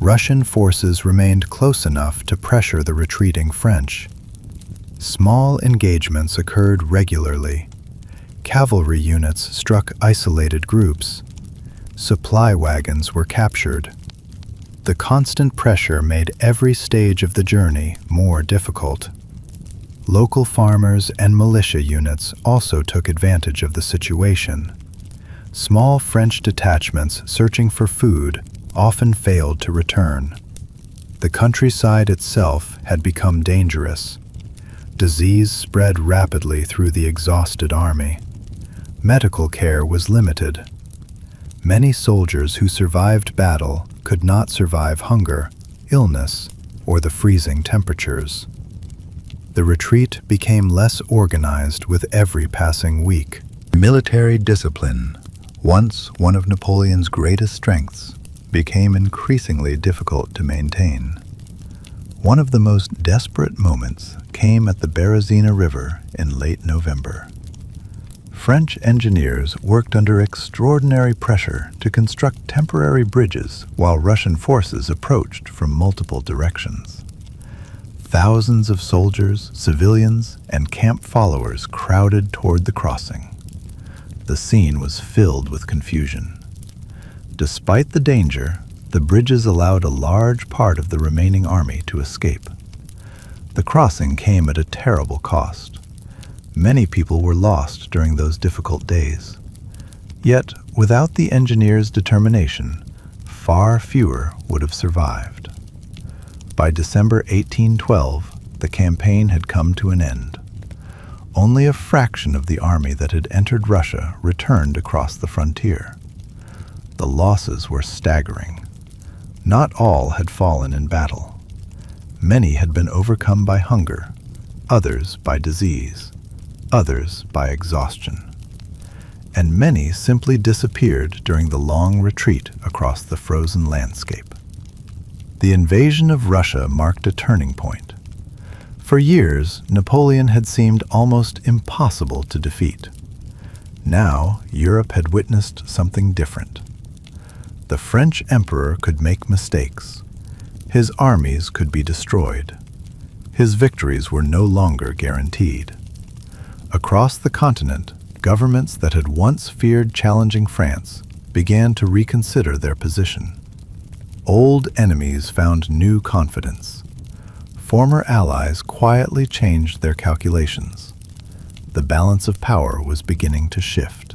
Russian forces remained close enough to pressure the retreating French. Small engagements occurred regularly. Cavalry units struck isolated groups. Supply wagons were captured. The constant pressure made every stage of the journey more difficult. Local farmers and militia units also took advantage of the situation. Small French detachments searching for food often failed to return. The countryside itself had become dangerous. Disease spread rapidly through the exhausted army. Medical care was limited. Many soldiers who survived battle could not survive hunger, illness, or the freezing temperatures. The retreat became less organized with every passing week. Military discipline, once one of Napoleon's greatest strengths, became increasingly difficult to maintain. One of the most desperate moments came at the Berezina River in late November. French engineers worked under extraordinary pressure to construct temporary bridges while Russian forces approached from multiple directions. Thousands of soldiers, civilians, and camp followers crowded toward the crossing. The scene was filled with confusion. Despite the danger, the bridges allowed a large part of the remaining army to escape. The crossing came at a terrible cost. Many people were lost during those difficult days. Yet, without the engineers' determination, far fewer would have survived. By December 1812, the campaign had come to an end. Only a fraction of the army that had entered Russia returned across the frontier. The losses were staggering. Not all had fallen in battle. Many had been overcome by hunger, others by disease, others by exhaustion. And many simply disappeared during the long retreat across the frozen landscape. The invasion of Russia marked a turning point. For years, Napoleon had seemed almost impossible to defeat. Now, Europe had witnessed something different. The French emperor could make mistakes. His armies could be destroyed. His victories were no longer guaranteed. Across the continent, governments that had once feared challenging France began to reconsider their position. Old enemies found new confidence. Former allies quietly changed their calculations. The balance of power was beginning to shift.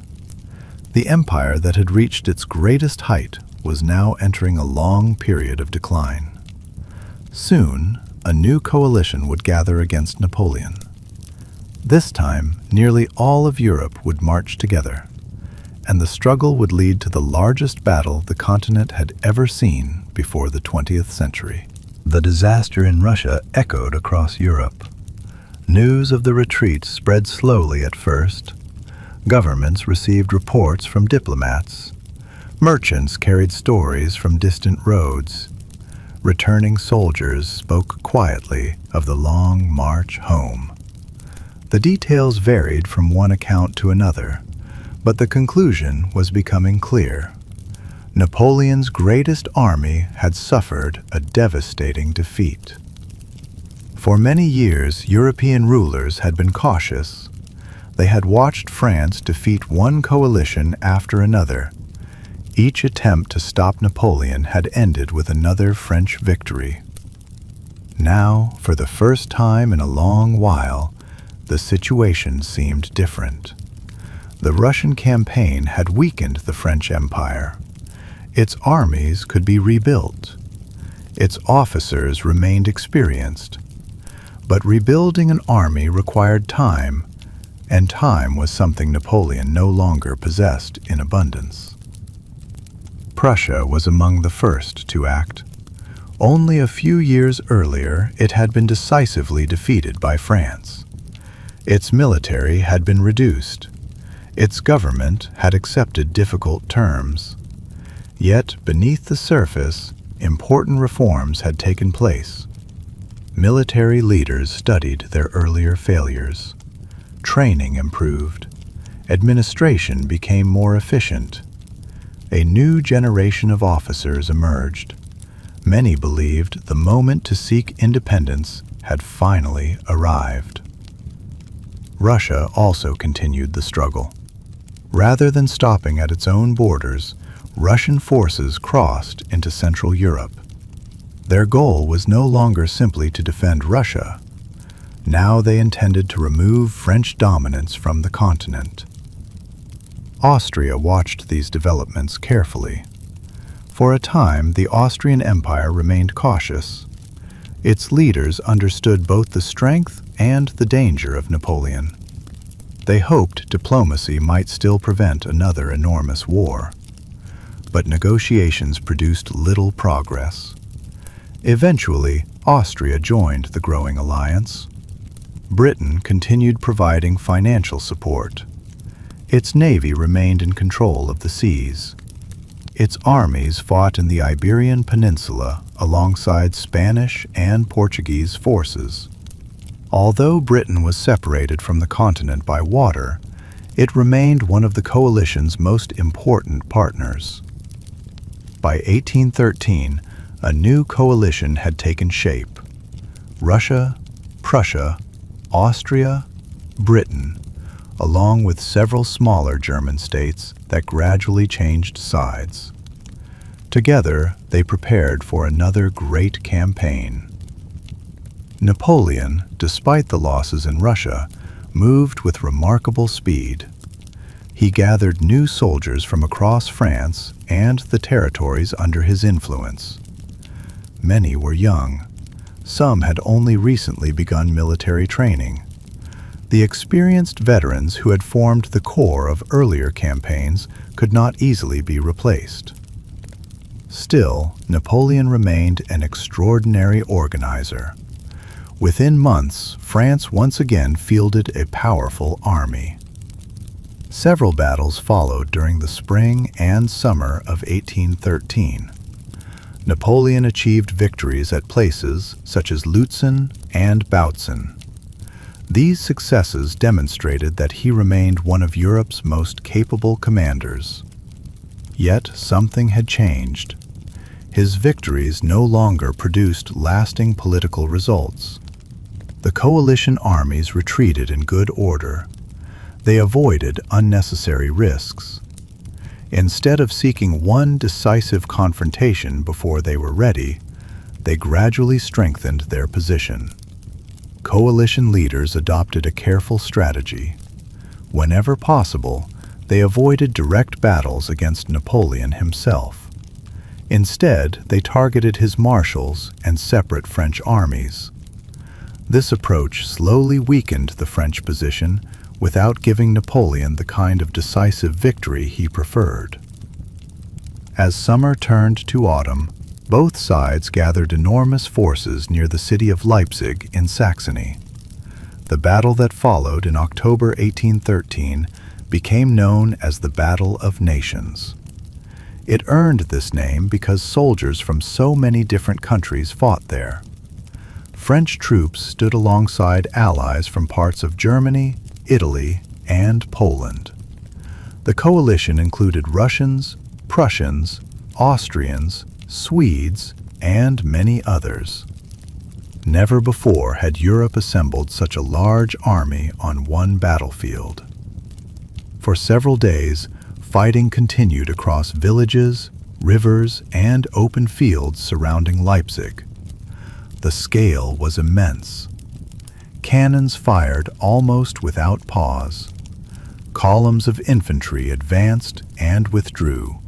The empire that had reached its greatest height was now entering a long period of decline. Soon, a new coalition would gather against Napoleon. This time, nearly all of Europe would march together, and the struggle would lead to the largest battle the continent had ever seen before the 20th century. The disaster in Russia echoed across Europe. News of the retreat spread slowly at first. Governments received reports from diplomats. Merchants carried stories from distant roads. Returning soldiers spoke quietly of the long march home. The details varied from one account to another, but the conclusion was becoming clear. Napoleon's greatest army had suffered a devastating defeat. For many years, European rulers had been cautious. They had watched France defeat one coalition after another. Each attempt to stop Napoleon had ended with another French victory. Now, for the first time in a long while, the situation seemed different. The Russian campaign had weakened the French Empire. Its armies could be rebuilt. Its officers remained experienced. But rebuilding an army required time, and time was something Napoleon no longer possessed in abundance. Prussia was among the first to act. Only a few years earlier, it had been decisively defeated by France. Its military had been reduced. Its government had accepted difficult terms. Yet, beneath the surface, important reforms had taken place. Military leaders studied their earlier failures. Training improved. Administration became more efficient. A new generation of officers emerged. Many believed the moment to seek independence had finally arrived. Russia also continued the struggle. Rather than stopping at its own borders, Russian forces crossed into Central Europe. Their goal was no longer simply to defend Russia. Now they intended to remove French dominance from the continent. Austria watched these developments carefully. For a time, the Austrian Empire remained cautious. Its leaders understood both the strength and the danger of Napoleon. They hoped diplomacy might still prevent another enormous war. But negotiations produced little progress. Eventually, Austria joined the growing alliance. Britain continued providing financial support. Its navy remained in control of the seas. Its armies fought in the Iberian Peninsula alongside Spanish and Portuguese forces. Although Britain was separated from the continent by water, it remained one of the coalition's most important partners. By 1813, a new coalition had taken shape. Russia, Prussia, Austria, Britain, along with several smaller German states that gradually changed sides. Together, they prepared for another great campaign. Napoleon, despite the losses in Russia, moved with remarkable speed. He gathered new soldiers from across France and the territories under his influence. Many were young. Some had only recently begun military training. The experienced veterans who had formed the core of earlier campaigns could not easily be replaced. Still, Napoleon remained an extraordinary organizer. Within months, France once again fielded a powerful army. Several battles followed during the spring and summer of 1813. Napoleon achieved victories at places such as Lutzen and Bautzen. These successes demonstrated that he remained one of Europe's most capable commanders. Yet something had changed. His victories no longer produced lasting political results. The coalition armies retreated in good order. They avoided unnecessary risks. Instead of seeking one decisive confrontation before they were ready, they gradually strengthened their position. Coalition leaders adopted a careful strategy. Whenever possible, they avoided direct battles against Napoleon himself. Instead, they targeted his marshals and separate French armies. This approach slowly weakened the French position without giving Napoleon the kind of decisive victory he preferred. As summer turned to autumn, both sides gathered enormous forces near the city of Leipzig in Saxony. The battle that followed in October 1813 became known as the Battle of Nations. It earned this name because soldiers from so many different countries fought there. French troops stood alongside allies from parts of Germany, Italy, and Poland. The coalition included Russians, Prussians, Austrians, Swedes, and many others. Never before had Europe assembled such a large army on one battlefield. For several days, fighting continued across villages, rivers, and open fields surrounding Leipzig. The scale was immense. Cannons fired almost without pause. Columns of infantry advanced and withdrew.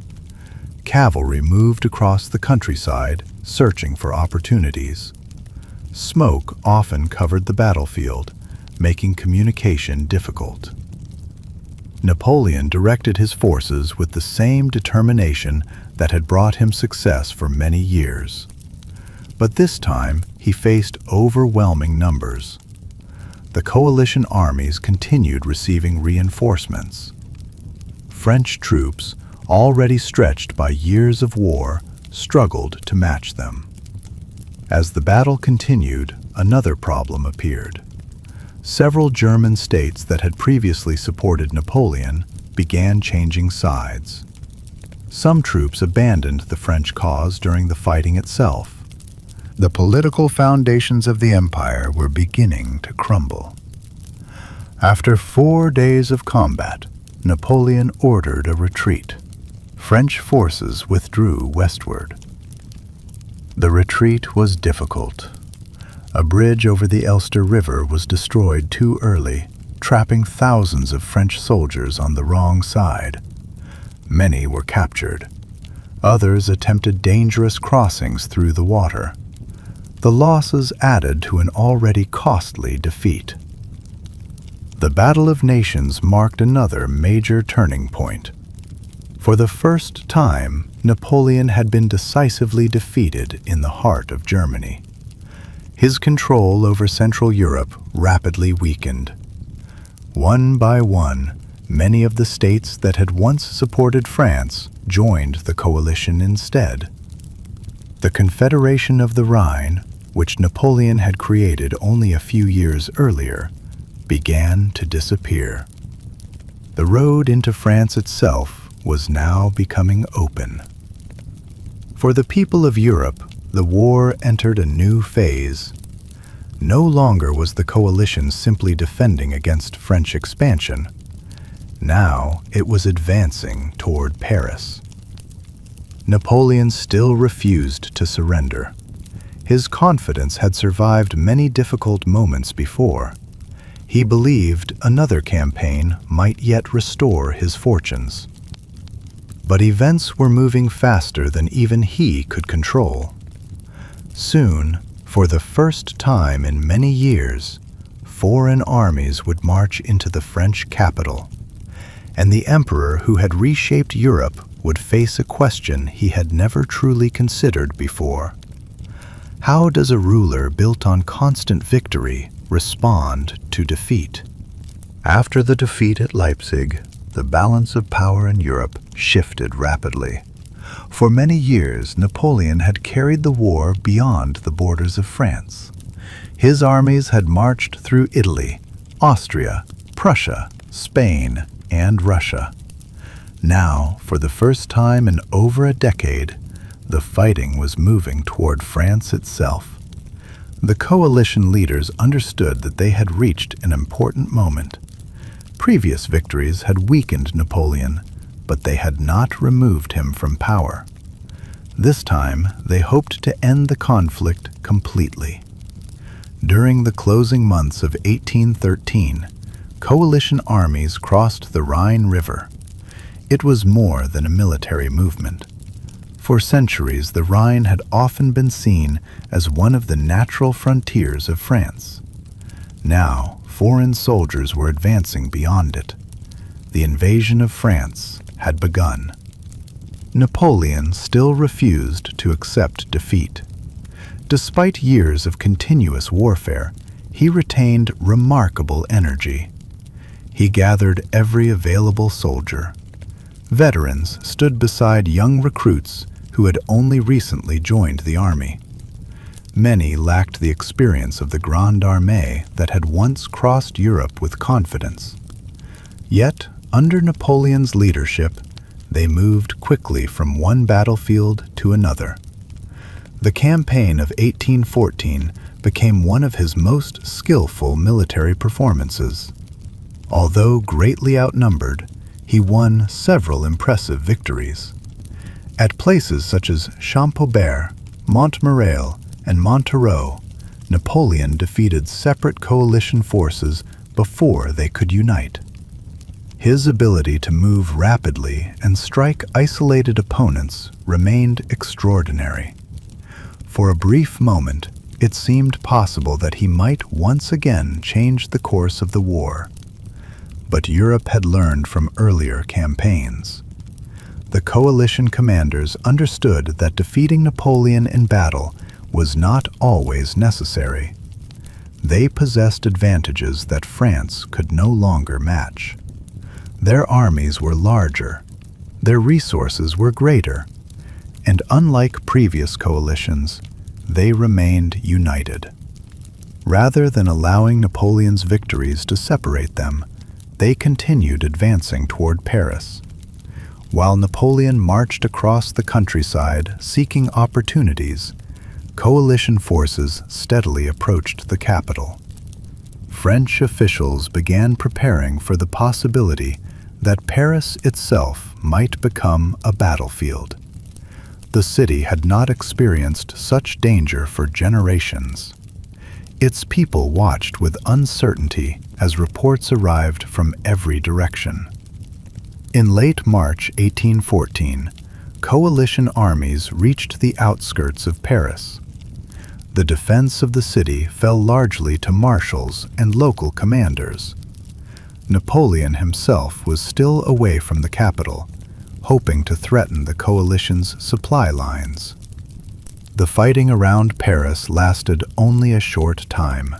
Cavalry moved across the countryside, searching for opportunities. Smoke often covered the battlefield, making communication difficult. Napoleon directed his forces with the same determination that had brought him success for many years. But this time, he faced overwhelming numbers. The coalition armies continued receiving reinforcements. French troops, already stretched by years of war, struggled to match them. As the battle continued, another problem appeared. Several German states that had previously supported Napoleon began changing sides. Some troops abandoned the French cause during the fighting itself. The political foundations of the empire were beginning to crumble. After 4 days of combat, Napoleon ordered a retreat. French forces withdrew westward. The retreat was difficult. A bridge over the Elster River was destroyed too early, trapping thousands of French soldiers on the wrong side. Many were captured. Others attempted dangerous crossings through the water. The losses added to an already costly defeat. The Battle of Nations marked another major turning point. For the first time, Napoleon had been decisively defeated in the heart of Germany. His control over Central Europe rapidly weakened. One by one, many of the states that had once supported France joined the coalition instead. The Confederation of the Rhine, which Napoleon had created only a few years earlier, began to disappear. The road into France itself was now becoming open. For the people of Europe, the war entered a new phase. No longer was the coalition simply defending against French expansion. Now it was advancing toward Paris. Napoleon still refused to surrender. His confidence had survived many difficult moments before. He believed another campaign might yet restore his fortunes. But events were moving faster than even he could control. Soon, for the first time in many years, foreign armies would march into the French capital, and the emperor who had reshaped Europe would face a question he had never truly considered before. How does a ruler built on constant victory respond to defeat? After the defeat at Leipzig, the balance of power in Europe shifted rapidly. For many years, Napoleon had carried the war beyond the borders of France. His armies had marched through Italy, Austria, Prussia, Spain, and Russia. Now, for the first time in over a decade, the fighting was moving toward France itself. The coalition leaders understood that they had reached an important moment. Previous victories had weakened Napoleon, but they had not removed him from power. This time, they hoped to end the conflict completely. During the closing months of 1813, coalition armies crossed the Rhine River. It was more than a military movement. For centuries, the Rhine had often been seen as one of the natural frontiers of France. Now, foreign soldiers were advancing beyond it. The invasion of France had begun. Napoleon still refused to accept defeat. Despite years of continuous warfare, he retained remarkable energy. He gathered every available soldier. Veterans stood beside young recruits who had only recently joined the army. Many lacked the experience of the Grande Armée that had once crossed Europe with confidence. Yet, under Napoleon's leadership, they moved quickly from one battlefield to another. The campaign of 1814 became one of his most skillful military performances. Although greatly outnumbered, he won several impressive victories. At places such as Champaubert, Montmirail, and Montereau, Napoleon defeated separate coalition forces before they could unite. His ability to move rapidly and strike isolated opponents remained extraordinary. For a brief moment, it seemed possible that he might once again change the course of the war. But Europe had learned from earlier campaigns. The coalition commanders understood that defeating Napoleon in battle was not always necessary. They possessed advantages that France could no longer match. Their armies were larger, their resources were greater, and unlike previous coalitions, they remained united. Rather than allowing Napoleon's victories to separate them, they continued advancing toward Paris. While Napoleon marched across the countryside seeking opportunities, coalition forces steadily approached the capital. French officials began preparing for the possibility that Paris itself might become a battlefield. The city had not experienced such danger for generations. Its people watched with uncertainty as reports arrived from every direction. In late March 1814, coalition armies reached the outskirts of Paris. The defense of the city fell largely to marshals and local commanders. Napoleon himself was still away from the capital, hoping to threaten the coalition's supply lines. The fighting around Paris lasted only a short time.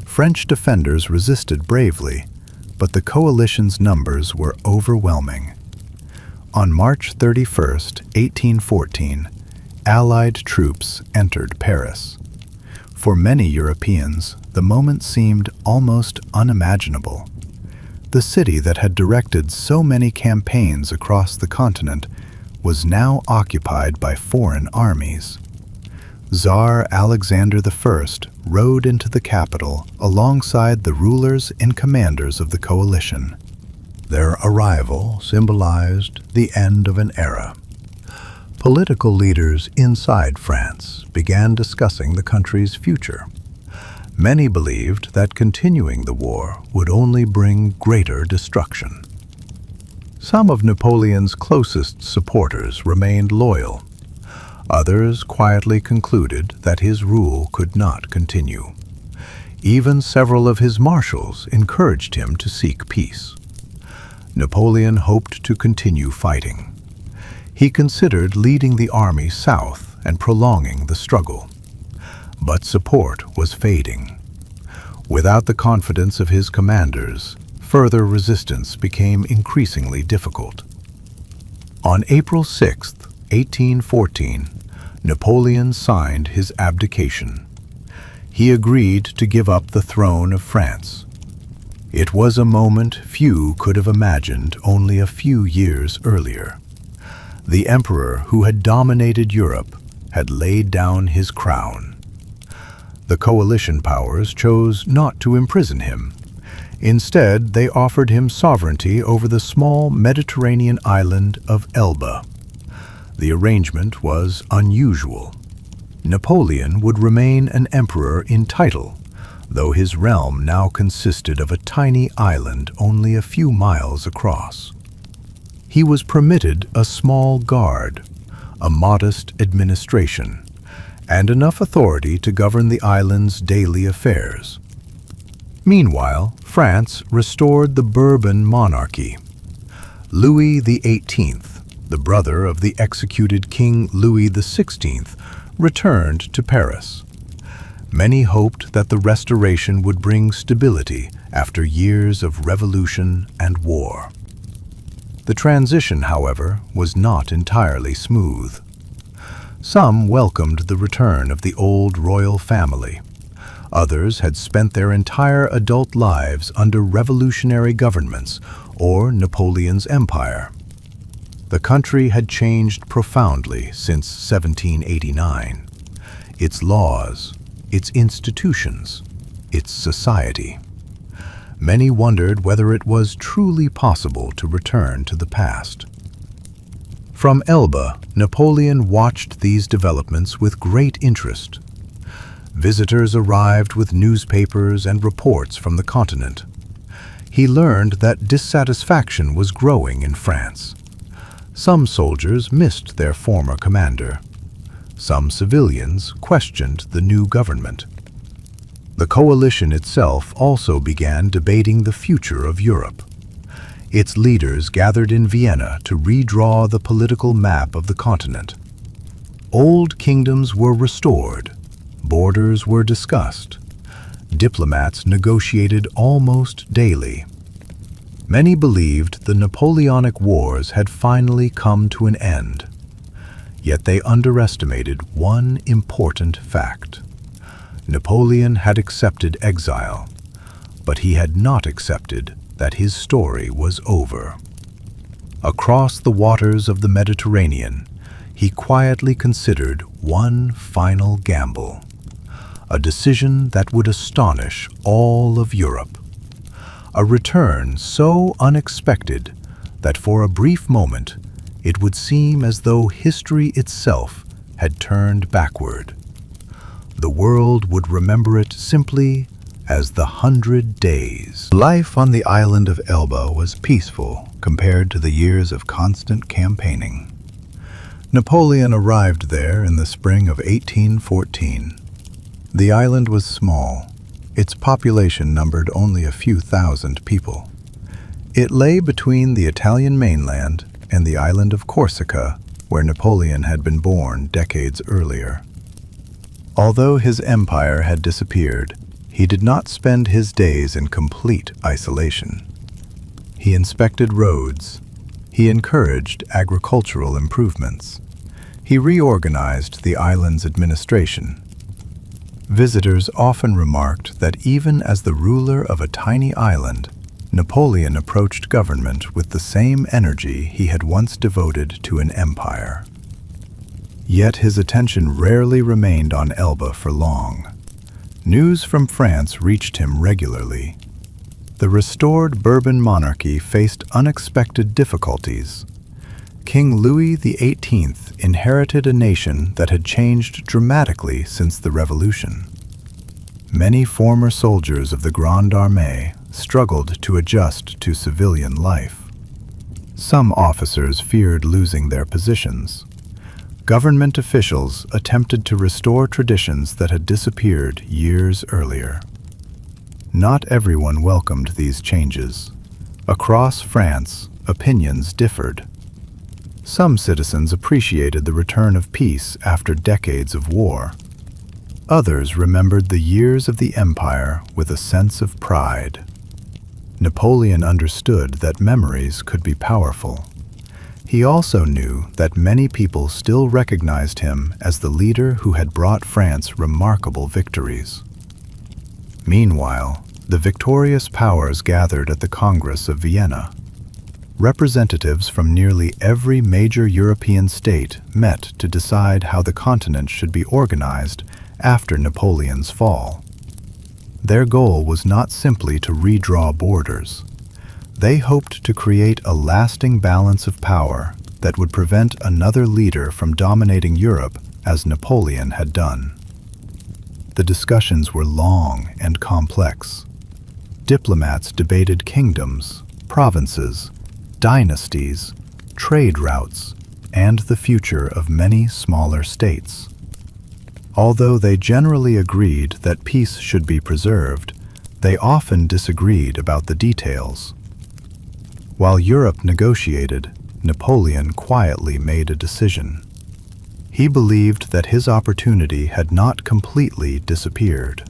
French defenders resisted bravely, but the coalition's numbers were overwhelming. On March 31, 1814, Allied troops entered Paris. For many Europeans, the moment seemed almost unimaginable. The city that had directed so many campaigns across the continent was now occupied by foreign armies. Tsar Alexander I rode into the capital alongside the rulers and commanders of the coalition. Their arrival symbolized the end of an era. Political leaders inside France began discussing the country's future. Many believed that continuing the war would only bring greater destruction. Some of Napoleon's closest supporters remained loyal. Others quietly concluded that his rule could not continue. Even several of his marshals encouraged him to seek peace. Napoleon hoped to continue fighting. He considered leading the army south and prolonging the struggle. But support was fading. Without the confidence of his commanders, further resistance became increasingly difficult. On April 6, 1814, Napoleon signed his abdication. He agreed to give up the throne of France. It was a moment few could have imagined only a few years earlier. The emperor who had dominated Europe had laid down his crown. The coalition powers chose not to imprison him. Instead, they offered him sovereignty over the small Mediterranean island of Elba. The arrangement was unusual. Napoleon would remain an emperor in title, though his realm now consisted of a tiny island only a few miles across. He was permitted a small guard, a modest administration, and enough authority to govern the island's daily affairs. Meanwhile, France restored the Bourbon monarchy. Louis XVIII, the brother of the executed King Louis XVI, returned to Paris. Many hoped that the restoration would bring stability after years of revolution and war. The transition, however, was not entirely smooth. Some welcomed the return of the old royal family. Others had spent their entire adult lives under revolutionary governments or Napoleon's empire. The country had changed profoundly since 1789. Its laws, its institutions, its society. Many wondered whether it was truly possible to return to the past. From Elba, Napoleon watched these developments with great interest. Visitors arrived with newspapers and reports from the continent. He learned that dissatisfaction was growing in France. Some soldiers missed their former commander. Some civilians questioned the new government. The coalition itself also began debating the future of Europe. Its leaders gathered in Vienna to redraw the political map of the continent. Old kingdoms were restored. Borders were discussed. Diplomats negotiated almost daily. Many believed the Napoleonic Wars had finally come to an end. Yet they underestimated one important fact. Napoleon had accepted exile, but he had not accepted that his story was over. Across the waters of the Mediterranean, he quietly considered one final gamble, a decision that would astonish all of Europe. A return so unexpected that for a brief moment it would seem as though history itself had turned backward. The world would remember it simply as the 100 Days. Life on the island of Elba was peaceful compared to the years of constant campaigning. Napoleon arrived there in the spring of 1814. The island was small. Its population numbered only a few thousand people. It lay between the Italian mainland and the island of Corsica, where Napoleon had been born decades earlier. Although his empire had disappeared, he did not spend his days in complete isolation. He inspected roads. He encouraged agricultural improvements. He reorganized the island's administration. Visitors often remarked that even as the ruler of a tiny island, Napoleon approached government with the same energy he had once devoted to an empire. Yet his attention rarely remained on Elba for long. News from France reached him regularly. The restored Bourbon monarchy faced unexpected difficulties. King Louis XVIII inherited a nation that had changed dramatically since the Revolution. Many former soldiers of the Grande Armée struggled to adjust to civilian life. Some officers feared losing their positions. Government officials attempted to restore traditions that had disappeared years earlier. Not everyone welcomed these changes. Across France, opinions differed. Some citizens appreciated the return of peace after decades of war. Others remembered the years of the empire with a sense of pride. Napoleon understood that memories could be powerful. He also knew that many people still recognized him as the leader who had brought France remarkable victories. Meanwhile, the victorious powers gathered at the Congress of Vienna. Representatives from nearly every major European state met to decide how the continent should be organized after Napoleon's fall. Their goal was not simply to redraw borders. They hoped to create a lasting balance of power that would prevent another leader from dominating Europe as Napoleon had done. The discussions were long and complex. Diplomats debated kingdoms, provinces, dynasties, trade routes, and the future of many smaller states. Although they generally agreed that peace should be preserved, they often disagreed about the details. While Europe negotiated, Napoleon quietly made a decision. He believed that his opportunity had not completely disappeared.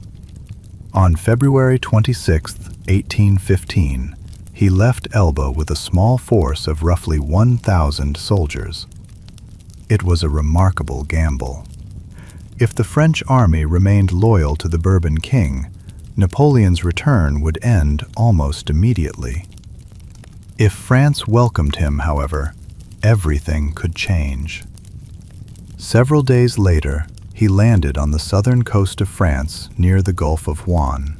On February 26, 1815, he left Elba with a small force of roughly 1,000 soldiers. It was a remarkable gamble. If the French army remained loyal to the Bourbon king, Napoleon's return would end almost immediately. If France welcomed him, however, everything could change. Several days later, he landed on the southern coast of France near the Gulf of Juan.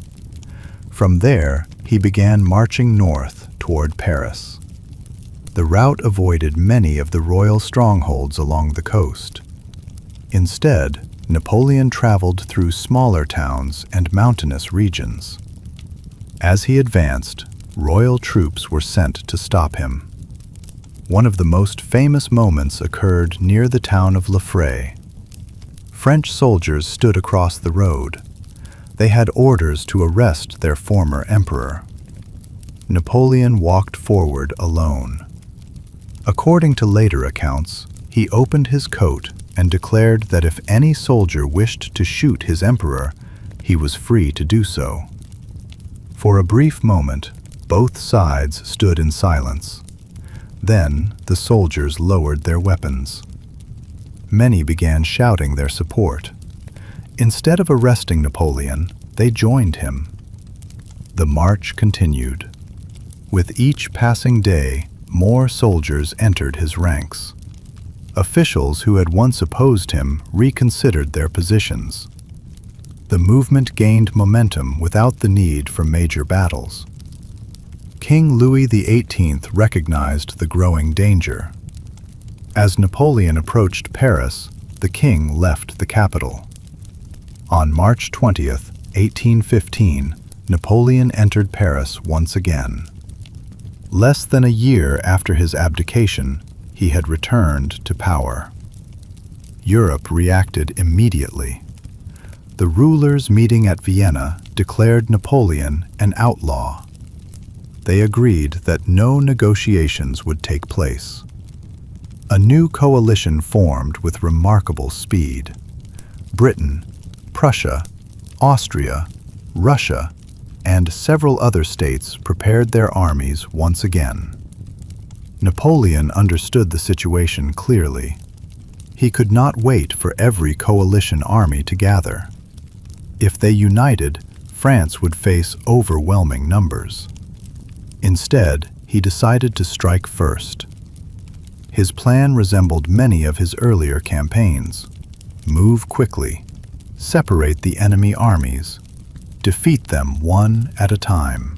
From there, he began marching north toward Paris. The route avoided many of the royal strongholds along the coast. Instead, Napoleon traveled through smaller towns and mountainous regions. As he advanced, royal troops were sent to stop him. One of the most famous moments occurred near the town of Le Fray. French soldiers stood across the road. They had orders to arrest their former emperor. Napoleon walked forward alone. According to later accounts, he opened his coat and declared that if any soldier wished to shoot his emperor, he was free to do so. For a brief moment, both sides stood in silence. Then the soldiers lowered their weapons. Many began shouting their support. Instead of arresting Napoleon, they joined him. The march continued. With each passing day, more soldiers entered his ranks. Officials who had once opposed him reconsidered their positions. The movement gained momentum without the need for major battles. King Louis XVIII recognized the growing danger. As Napoleon approached Paris, the king left the capital. On March 20th, 1815, Napoleon entered Paris once again. Less than a year after his abdication, he had returned to power. Europe reacted immediately. The rulers meeting at Vienna declared Napoleon an outlaw. They agreed that no negotiations would take place. A new coalition formed with remarkable speed. Britain, Prussia, Austria, Russia, and several other states prepared their armies once again. Napoleon understood the situation clearly. He could not wait for every coalition army to gather. If they united, France would face overwhelming numbers. Instead, he decided to strike first. His plan resembled many of his earlier campaigns. Move quickly, separate the enemy armies, defeat them one at a time.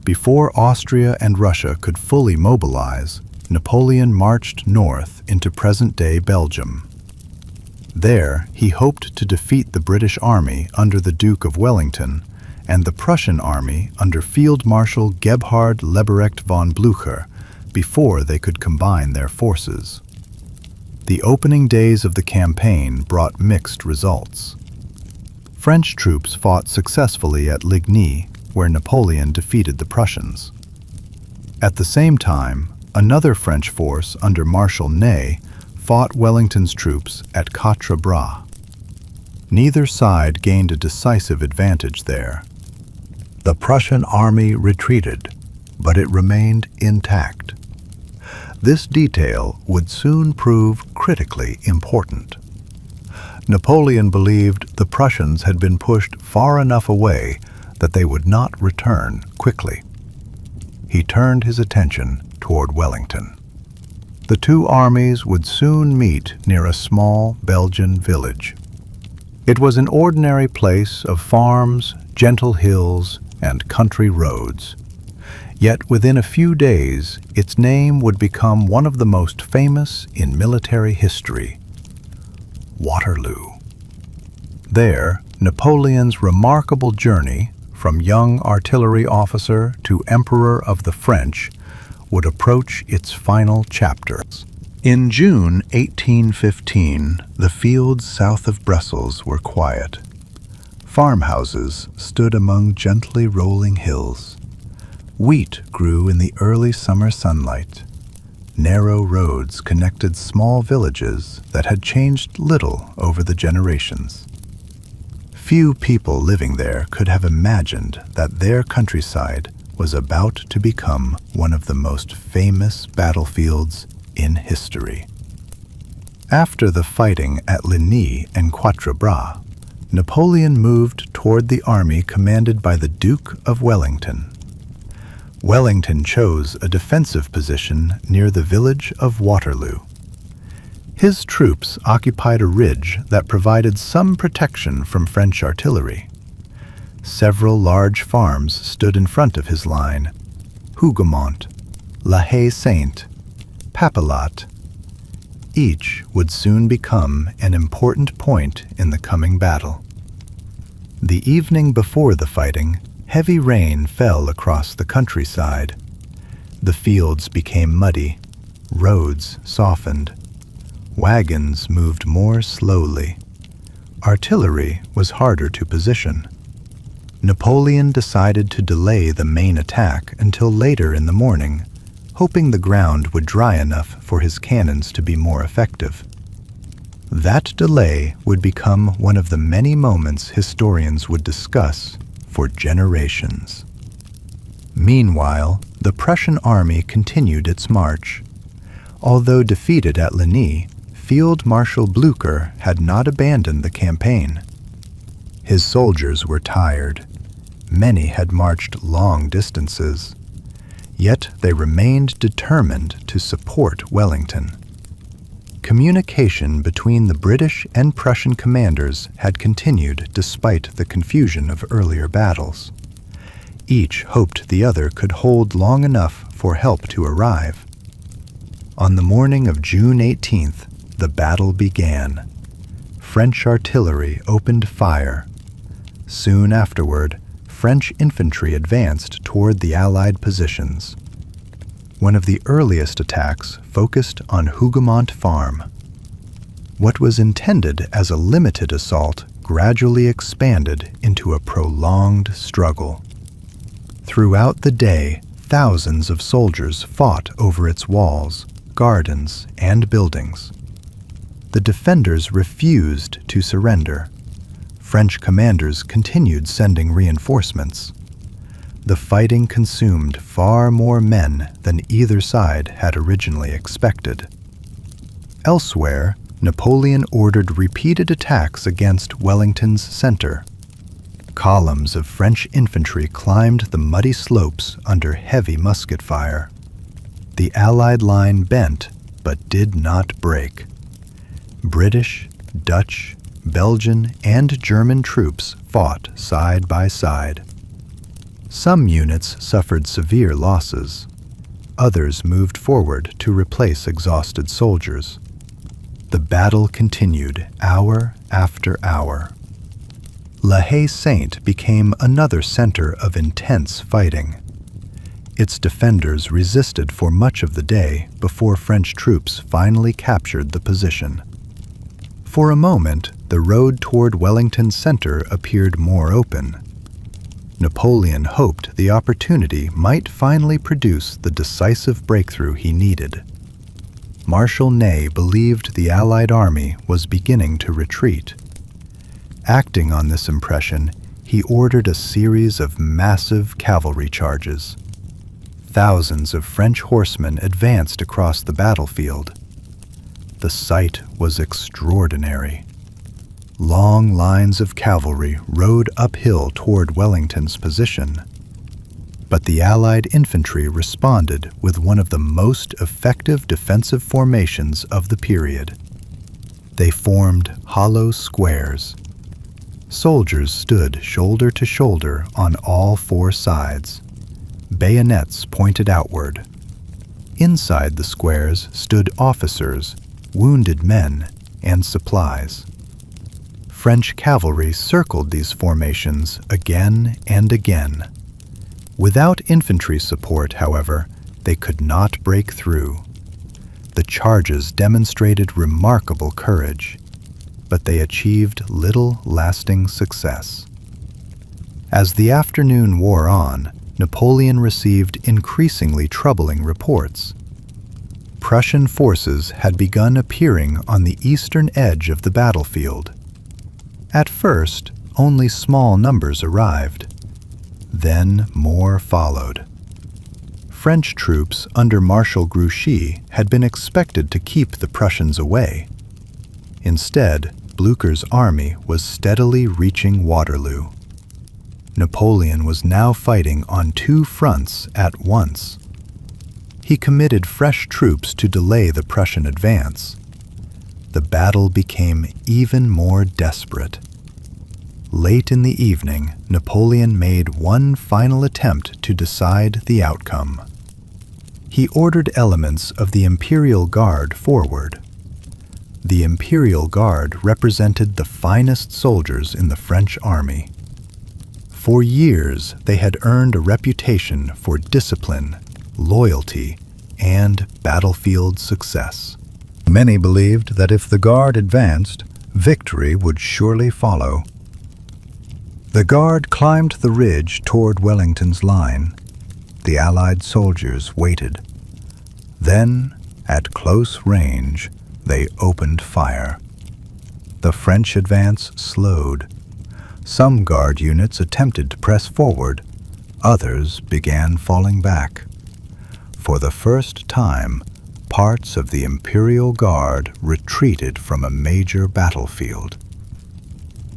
Before Austria and Russia could fully mobilize, Napoleon marched north into present-day Belgium. There, he hoped to defeat the British army under the Duke of Wellington and the Prussian army under Field Marshal Gebhard Leberecht von Blücher before they could combine their forces. The opening days of the campaign brought mixed results. French troops fought successfully at Ligny, where Napoleon defeated the Prussians. At the same time, another French force under Marshal Ney fought Wellington's troops at Quatre Bras. Neither side gained a decisive advantage there. The Prussian army retreated, but it remained intact. This detail would soon prove critically important. Napoleon believed the Prussians had been pushed far enough away that they would not return quickly. He turned his attention toward Wellington. The two armies would soon meet near a small Belgian village. It was an ordinary place of farms, gentle hills, and country roads. Yet within a few days, its name would become one of the most famous in military history: Waterloo. There, Napoleon's remarkable journey from young artillery officer to Emperor of the French would approach its final chapters. In June 1815, the fields south of Brussels were quiet. Farmhouses stood among gently rolling hills. Wheat grew in the early summer sunlight. Narrow roads connected small villages that had changed little over the generations. Few people living there could have imagined that their countryside was about to become one of the most famous battlefields in history. After the fighting at Ligny and Quatre Bras, Napoleon moved toward the army commanded by the Duke of Wellington. Wellington chose a defensive position near the village of Waterloo. His troops occupied a ridge that provided some protection from French artillery. Several large farms stood in front of his line: Hougoumont, La Haye-Sainte, Papelotte. Each would soon become an important point in the coming battle. The evening before the fighting, heavy rain fell across the countryside. The fields became muddy, roads softened. Wagons moved more slowly. Artillery was harder to position. Napoleon decided to delay the main attack until later in the morning, hoping the ground would dry enough for his cannons to be more effective. That delay would become one of the many moments historians would discuss for generations. Meanwhile, the Prussian army continued its march. Although defeated at Ligny, Field Marshal Blücher had not abandoned the campaign. His soldiers were tired. Many had marched long distances. Yet they remained determined to support Wellington. Communication between the British and Prussian commanders had continued despite the confusion of earlier battles. Each hoped the other could hold long enough for help to arrive. On the morning of June 18th, the battle began. French artillery opened fire. Soon afterward, French infantry advanced toward the Allied positions. One of the earliest attacks focused on Hougoumont Farm. What was intended as a limited assault gradually expanded into a prolonged struggle. Throughout the day, thousands of soldiers fought over its walls, gardens, and buildings. The defenders refused to surrender. French commanders continued sending reinforcements. The fighting consumed far more men than either side had originally expected. Elsewhere, Napoleon ordered repeated attacks against Wellington's center. Columns of French infantry climbed the muddy slopes under heavy musket fire. The Allied line bent, but did not break. British, Dutch, Belgian, and German troops fought side by side. Some units suffered severe losses. Others moved forward to replace exhausted soldiers. The battle continued hour after hour. La Haye-Saint became another center of intense fighting. Its defenders resisted for much of the day before French troops finally captured the position. For a moment, the road toward Wellington's center appeared more open. Napoleon hoped the opportunity might finally produce the decisive breakthrough he needed. Marshal Ney believed the Allied army was beginning to retreat. Acting on this impression, he ordered a series of massive cavalry charges. Thousands of French horsemen advanced across the battlefield. The sight was extraordinary. Long lines of cavalry rode uphill toward Wellington's position. But the Allied infantry responded with one of the most effective defensive formations of the period. They formed hollow squares. Soldiers stood shoulder to shoulder on all four sides. Bayonets pointed outward. Inside the squares stood officers, wounded men, and supplies. French cavalry circled these formations again and again. Without infantry support, however, they could not break through. The charges demonstrated remarkable courage, but they achieved little lasting success. As the afternoon wore on, Napoleon received increasingly troubling reports. Prussian forces had begun appearing on the eastern edge of the battlefield. At first, only small numbers arrived. Then more followed. French troops under Marshal Grouchy had been expected to keep the Prussians away. Instead, Blücher's army was steadily reaching Waterloo. Napoleon was now fighting on two fronts at once. He committed fresh troops to delay the Prussian advance. The battle became even more desperate. Late in the evening, Napoleon made one final attempt to decide the outcome. He ordered elements of the Imperial Guard forward. The Imperial Guard represented the finest soldiers in the French army. For years, they had earned a reputation for discipline, loyalty, and battlefield success. Many believed that if the Guard advanced, victory would surely follow. The Guard climbed the ridge toward Wellington's line. The Allied soldiers waited. Then, at close range, they opened fire. The French advance slowed. Some Guard units attempted to press forward. Others began falling back. For the first time, parts of the Imperial Guard retreated from a major battlefield.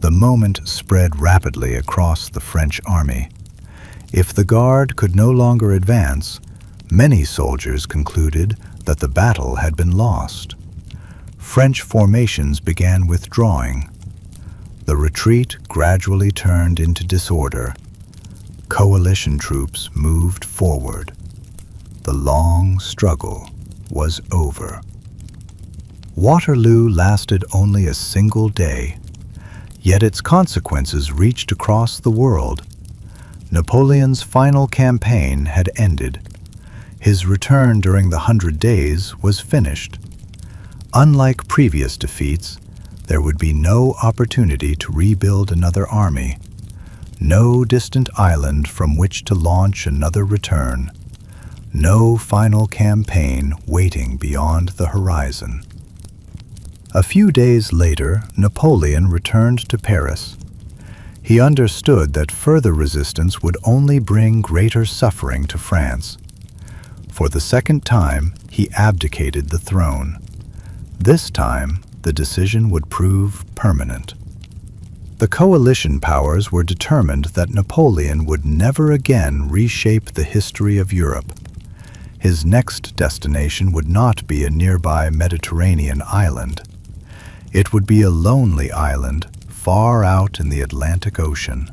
The moment spread rapidly across the French army. If the Guard could no longer advance, many soldiers concluded that the battle had been lost. French formations began withdrawing. The retreat gradually turned into disorder. Coalition troops moved forward. The long struggle was over. Waterloo lasted only a single day, yet its consequences reached across the world. Napoleon's final campaign had ended. His return during the 100 Days was finished. Unlike previous defeats, there would be no opportunity to rebuild another army, no distant island from which to launch another return, no final campaign waiting beyond the horizon. A few days later, Napoleon returned to Paris. He understood that further resistance would only bring greater suffering to France. For the second time, he abdicated the throne. This time, the decision would prove permanent. The coalition powers were determined that Napoleon would never again reshape the history of Europe. His next destination would not be a nearby Mediterranean island. It would be a lonely island far out in the Atlantic Ocean,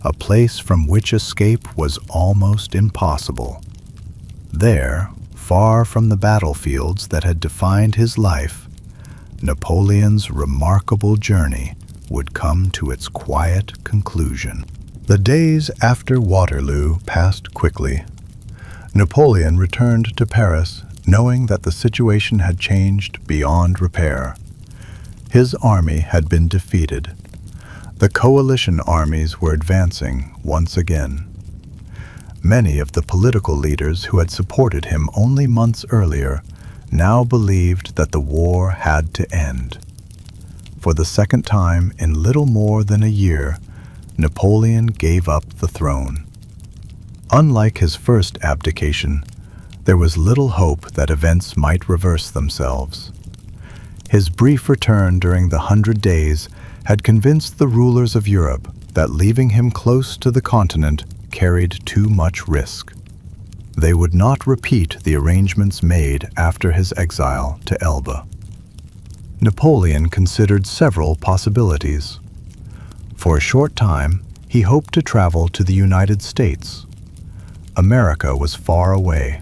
a place from which escape was almost impossible. There, far from the battlefields that had defined his life, Napoleon's remarkable journey would come to its quiet conclusion. The days after Waterloo passed quickly. Napoleon returned to Paris, knowing that the situation had changed beyond repair. His army had been defeated. The coalition armies were advancing once again. Many of the political leaders who had supported him only months earlier now believed that the war had to end. For the second time in little more than a year, Napoleon gave up the throne. Unlike his first abdication, there was little hope that events might reverse themselves. His brief return during the 100 Days had convinced the rulers of Europe that leaving him close to the continent carried too much risk. They would not repeat the arrangements made after his exile to Elba. Napoleon considered several possibilities. For a short time, he hoped to travel to the United States. America was far away.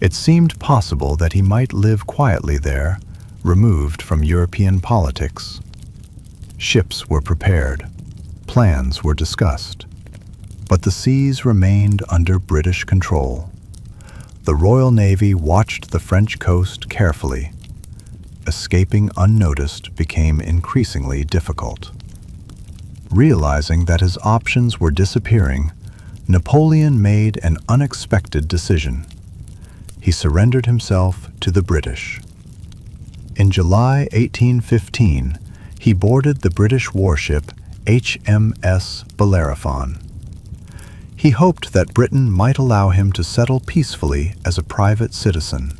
It seemed possible that he might live quietly there, removed from European politics. Ships were prepared. Plans were discussed. But the seas remained under British control. The Royal Navy watched the French coast carefully. Escaping unnoticed became increasingly difficult. Realizing that his options were disappearing, Napoleon made an unexpected decision. He surrendered himself to the British. In July 1815, he boarded the British warship HMS Bellerophon. He hoped that Britain might allow him to settle peacefully as a private citizen.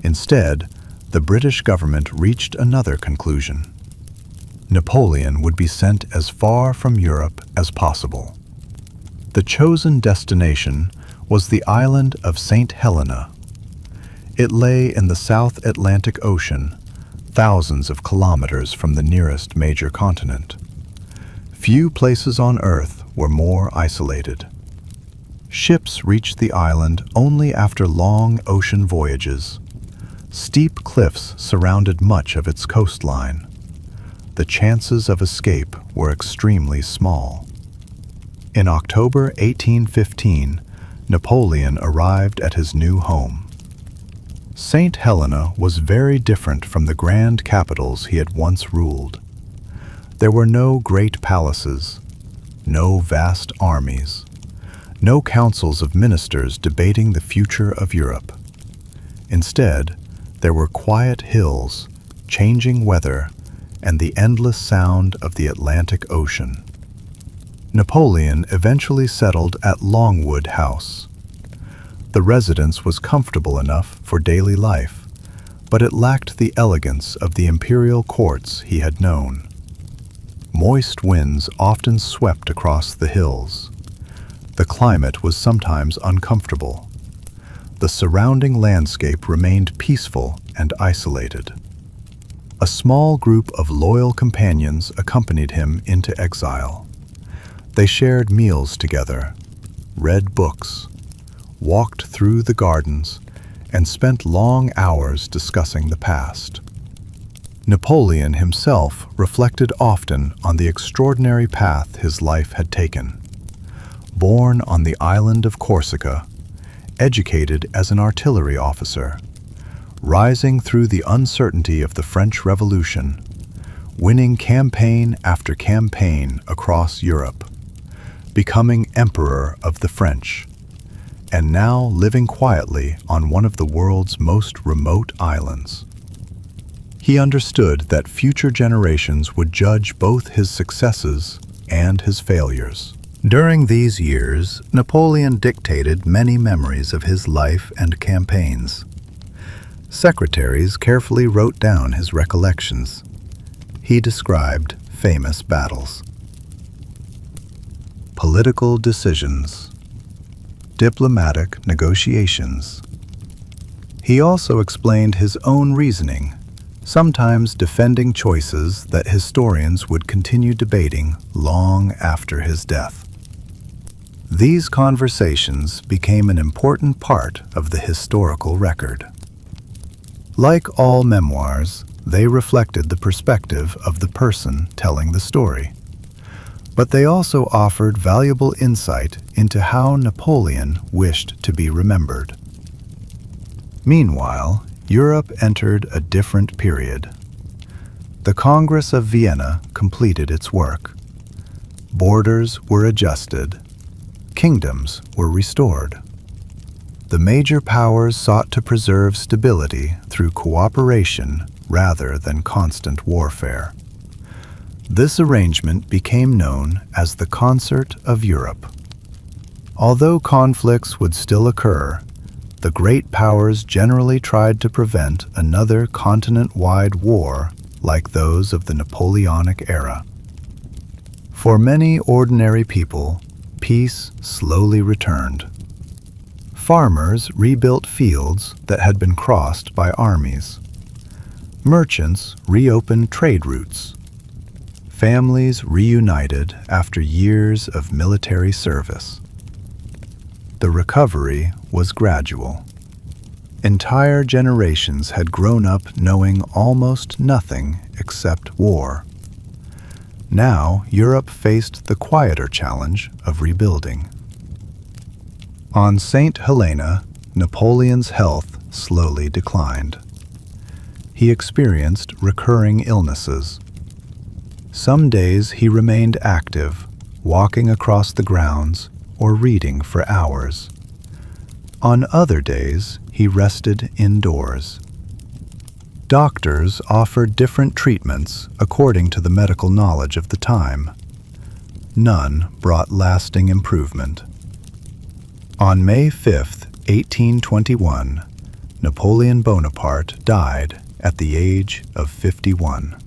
Instead, the British government reached another conclusion. Napoleon would be sent as far from Europe as possible. The chosen destination was the island of Saint Helena. It lay in the South Atlantic Ocean, thousands of kilometers from the nearest major continent. Few places on Earth were more isolated. Ships reached the island only after long ocean voyages. Steep cliffs surrounded much of its coastline. The chances of escape were extremely small. In October 1815, Napoleon arrived at his new home. Saint Helena was very different from the grand capitals he had once ruled. There were no great palaces, no vast armies, no councils of ministers debating the future of Europe. Instead, there were quiet hills, changing weather, and the endless sound of the Atlantic Ocean. Napoleon eventually settled at Longwood House. The residence was comfortable enough for daily life, but it lacked the elegance of the imperial courts he had known. Moist winds often swept across the hills. The climate was sometimes uncomfortable. The surrounding landscape remained peaceful and isolated. A small group of loyal companions accompanied him into exile. They shared meals together, read books, walked through the gardens, and spent long hours discussing the past. Napoleon himself reflected often on the extraordinary path his life had taken. Born on the island of Corsica, educated as an artillery officer, rising through the uncertainty of the French Revolution, winning campaign after campaign across Europe, becoming Emperor of the French, and now living quietly on one of the world's most remote islands. He understood that future generations would judge both his successes and his failures. During these years, Napoleon dictated many memories of his life and campaigns. Secretaries carefully wrote down his recollections. He described famous battles, political decisions, diplomatic negotiations. He also explained his own reasoning, sometimes defending choices that historians would continue debating long after his death. These conversations became an important part of the historical record. Like all memoirs, they reflected the perspective of the person telling the story. But they also offered valuable insight into how Napoleon wished to be remembered. Meanwhile, Europe entered a different period. The Congress of Vienna completed its work. Borders were adjusted. Kingdoms were restored. The major powers sought to preserve stability through cooperation rather than constant warfare. This arrangement became known as the Concert of Europe. Although conflicts would still occur, the great powers generally tried to prevent another continent-wide war like those of the Napoleonic era. For many ordinary people, peace slowly returned. Farmers rebuilt fields that had been crossed by armies. Merchants reopened trade routes. Families reunited after years of military service. The recovery was gradual. Entire generations had grown up knowing almost nothing except war. Now, Europe faced the quieter challenge of rebuilding. On Saint Helena, Napoleon's health slowly declined. He experienced recurring illnesses. Some days he remained active, walking across the grounds or reading for hours. On other days, he rested indoors. Doctors offered different treatments according to the medical knowledge of the time. None brought lasting improvement. On May 5, 1821, Napoleon Bonaparte died at the age of 51.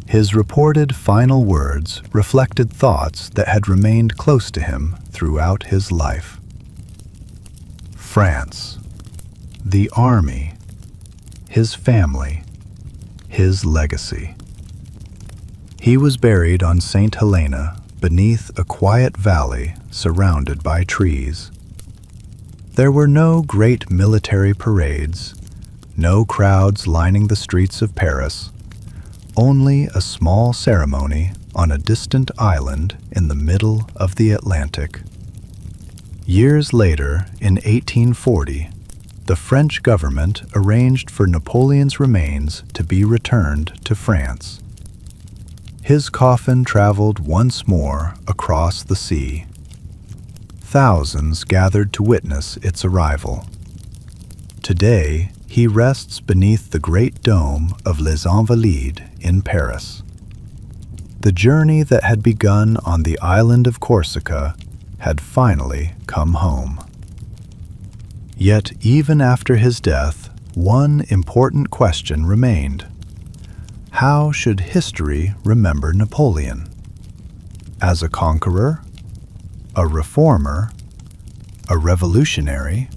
His reported final words reflected thoughts that had remained close to him throughout his life. France, the army, his family, his legacy. He was buried on Saint Helena beneath a quiet valley surrounded by trees. There were no great military parades, no crowds lining the streets of Paris, only a small ceremony on a distant island in the middle of the Atlantic. Years later, in 1840, the French government arranged for Napoleon's remains to be returned to France. His coffin traveled once more across the sea. Thousands gathered to witness its arrival. Today, he rests beneath the great dome of Les Invalides in Paris. The journey that had begun on the island of Corsica had finally come home. Yet even after his death, one important question remained. How should history remember Napoleon? As a conqueror, a reformer, a revolutionary,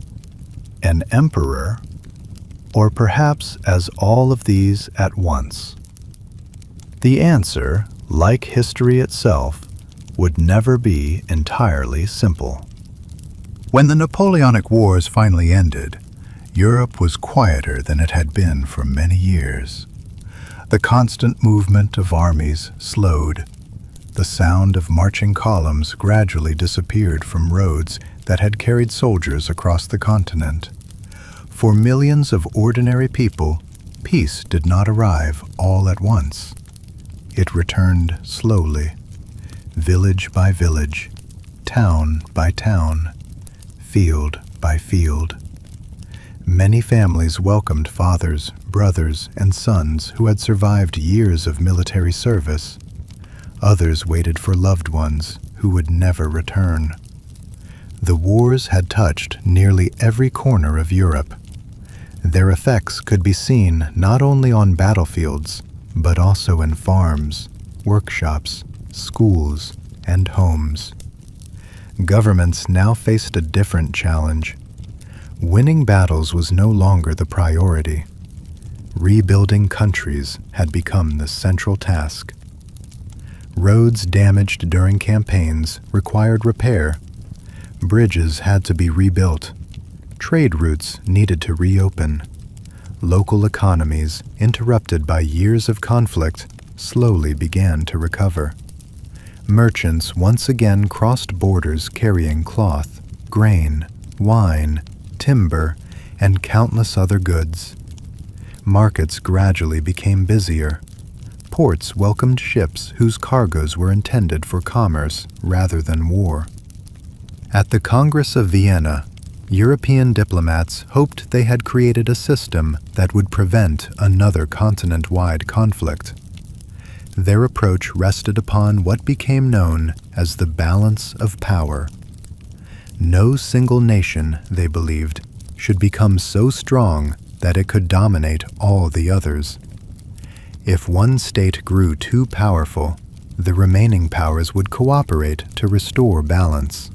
an emperor, or perhaps as all of these at once? The answer, like history itself, would never be entirely simple. When the Napoleonic Wars finally ended, Europe was quieter than it had been for many years. The constant movement of armies slowed. The sound of marching columns gradually disappeared from roads that had carried soldiers across the continent. For millions of ordinary people, peace did not arrive all at once. It returned slowly, village by village, town by town, field by field. Many families welcomed fathers, brothers, and sons who had survived years of military service. Others waited for loved ones who would never return. The wars had touched nearly every corner of Europe. Their effects could be seen not only on battlefields, but also in farms, workshops, schools, and homes. Governments now faced a different challenge. Winning battles was no longer the priority. Rebuilding countries had become the central task. Roads damaged during campaigns required repair. Bridges had to be rebuilt. Trade routes needed to reopen. Local economies, interrupted by years of conflict, slowly began to recover. Merchants once again crossed borders carrying cloth, grain, wine, timber, and countless other goods. Markets gradually became busier. Ports welcomed ships whose cargoes were intended for commerce rather than war. At the Congress of Vienna, European diplomats hoped they had created a system that would prevent another continent-wide conflict. Their approach rested upon what became known as the balance of power. No single nation, they believed, should become so strong that it could dominate all the others. If one state grew too powerful, the remaining powers would cooperate to restore balance.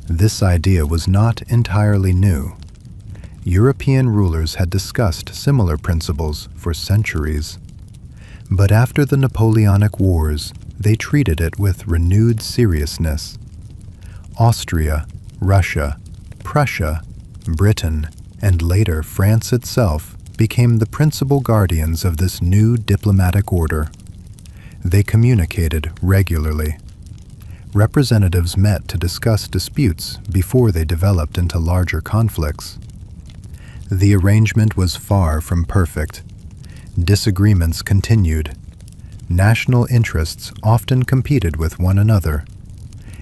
This idea was not entirely new. European rulers had discussed similar principles for centuries. But after the Napoleonic Wars, they treated it with renewed seriousness. Austria, Russia, Prussia, Britain, and later France itself became the principal guardians of this new diplomatic order. They communicated regularly. Representatives met to discuss disputes before they developed into larger conflicts. The arrangement was far from perfect. Disagreements continued. National interests often competed with one another.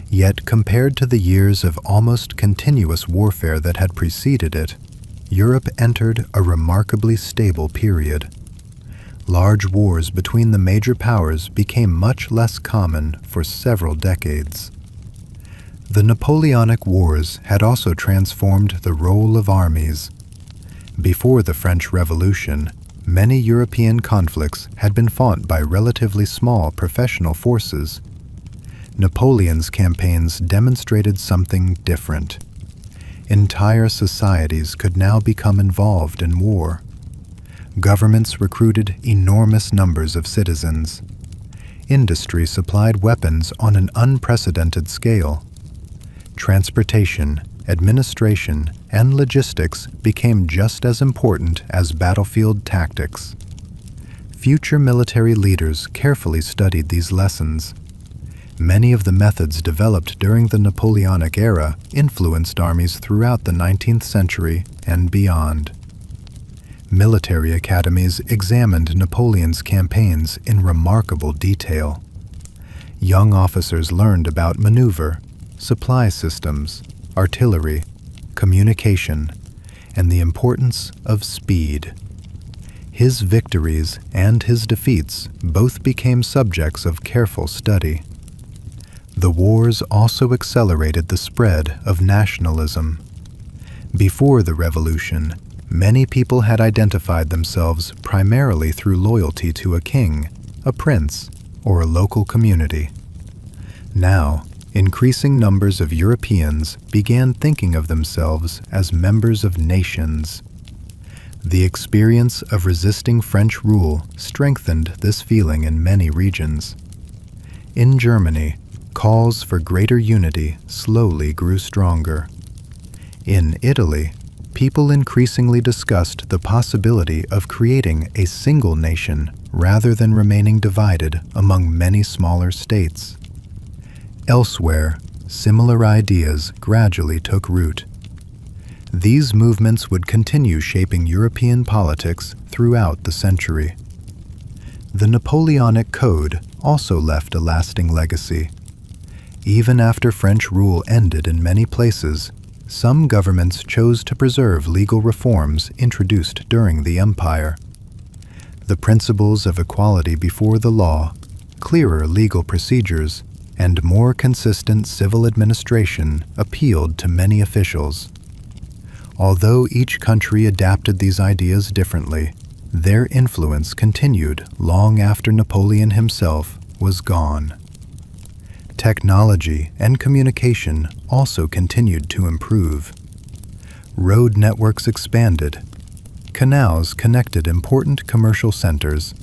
Yet compared to the years of almost continuous warfare that had preceded it, Europe entered a remarkably stable period. Large wars between the major powers became much less common for several decades. The Napoleonic Wars had also transformed the role of armies. Before the French Revolution, many European conflicts had been fought by relatively small professional forces. Napoleon's campaigns demonstrated something different. Entire societies could now become involved in war. Governments recruited enormous numbers of citizens. Industry supplied weapons on an unprecedented scale. Transportation, administration, and logistics became just as important as battlefield tactics. Future military leaders carefully studied these lessons. Many of the methods developed during the Napoleonic era influenced armies throughout the 19th century and beyond. Military academies examined Napoleon's campaigns in remarkable detail. Young officers learned about maneuver, supply systems, artillery, communication, and the importance of speed. His victories and his defeats both became subjects of careful study. The wars also accelerated the spread of nationalism. Before the revolution, many people had identified themselves primarily through loyalty to a king, a prince, or a local community. Now, increasing numbers of Europeans began thinking of themselves as members of nations. The experience of resisting French rule strengthened this feeling in many regions. In Germany, calls for greater unity slowly grew stronger. In Italy, people increasingly discussed the possibility of creating a single nation rather than remaining divided among many smaller states. Elsewhere, similar ideas gradually took root. These movements would continue shaping European politics throughout the century. The Napoleonic Code also left a lasting legacy. Even after French rule ended in many places, some governments chose to preserve legal reforms introduced during the empire. The principles of equality before the law, clearer legal procedures, and more consistent civil administration appealed to many officials. Although each country adapted these ideas differently, their influence continued long after Napoleon himself was gone. Technology and communication also continued to improve. Road networks expanded. Canals connected important commercial centers.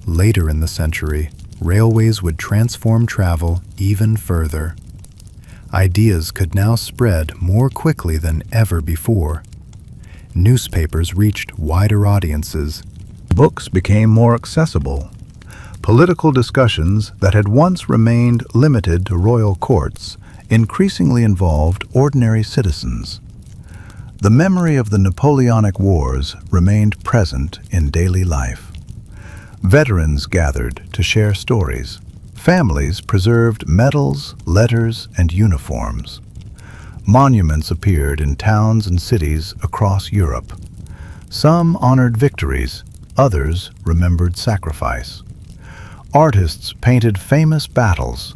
Later in the century, railways would transform travel even further. Ideas could now spread more quickly than ever before. Newspapers reached wider audiences. Books became more accessible. Political discussions that had once remained limited to royal courts increasingly involved ordinary citizens. The memory of the Napoleonic Wars remained present in daily life. Veterans gathered to share stories. Families preserved medals, letters, and uniforms. Monuments appeared in towns and cities across Europe. Some honored victories, others remembered sacrifice. Artists painted famous battles.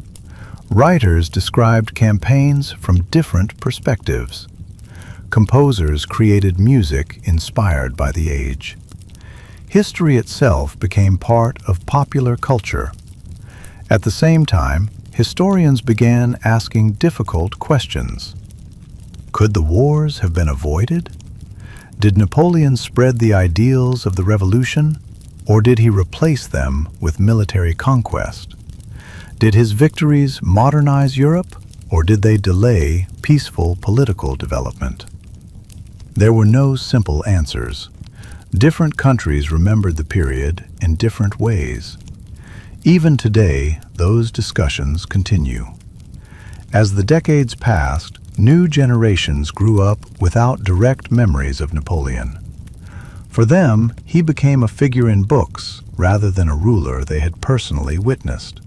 Writers described campaigns from different perspectives. Composers created music inspired by the age. History itself became part of popular culture. At the same time, historians began asking difficult questions. Could the wars have been avoided? Did Napoleon spread the ideals of the revolution, or did he replace them with military conquest? Did his victories modernize Europe, or did they delay peaceful political development? There were no simple answers. Different countries remembered the period in different ways. Even today, those discussions continue. As the decades passed, new generations grew up without direct memories of Napoleon. For them, he became a figure in books rather than a ruler they had personally witnessed.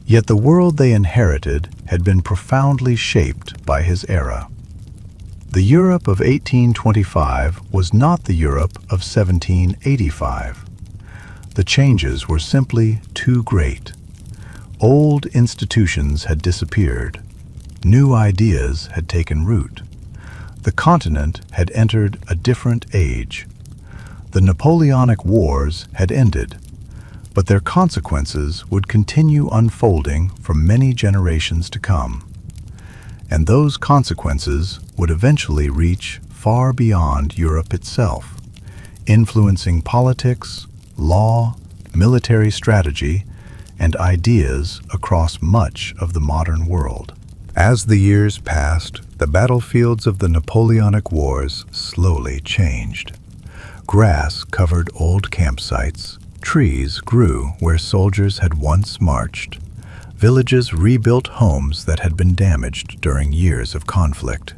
Yet the world they inherited had been profoundly shaped by his era. The Europe of 1825 was not the Europe of 1785. The changes were simply too great. Old institutions had disappeared. New ideas had taken root. The continent had entered a different age. The Napoleonic Wars had ended, but their consequences would continue unfolding for many generations to come. And those consequences would eventually reach far beyond Europe itself, influencing politics, law, military strategy, and ideas across much of the modern world. As the years passed, the battlefields of the Napoleonic Wars slowly changed. Grass covered old campsites, trees grew where soldiers had once marched, villages rebuilt homes that had been damaged during years of conflict.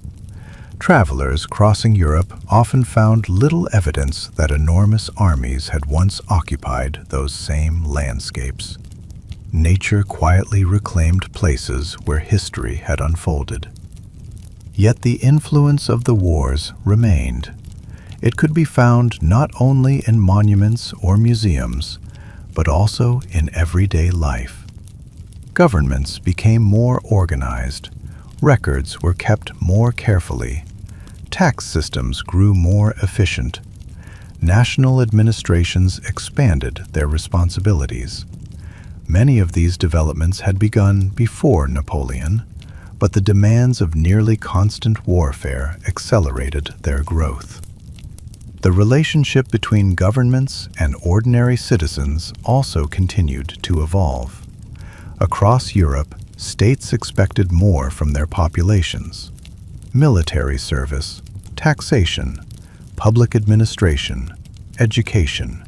Travelers crossing Europe often found little evidence that enormous armies had once occupied those same landscapes. Nature quietly reclaimed places where history had unfolded. Yet the influence of the wars remained. It could be found not only in monuments or museums, but also in everyday life. Governments became more organized. Records were kept more carefully. Tax systems grew more efficient. National administrations expanded their responsibilities. Many of these developments had begun before Napoleon, but the demands of nearly constant warfare accelerated their growth. The relationship between governments and ordinary citizens also continued to evolve. Across Europe, states expected more from their populations. Military service, taxation, public administration, education.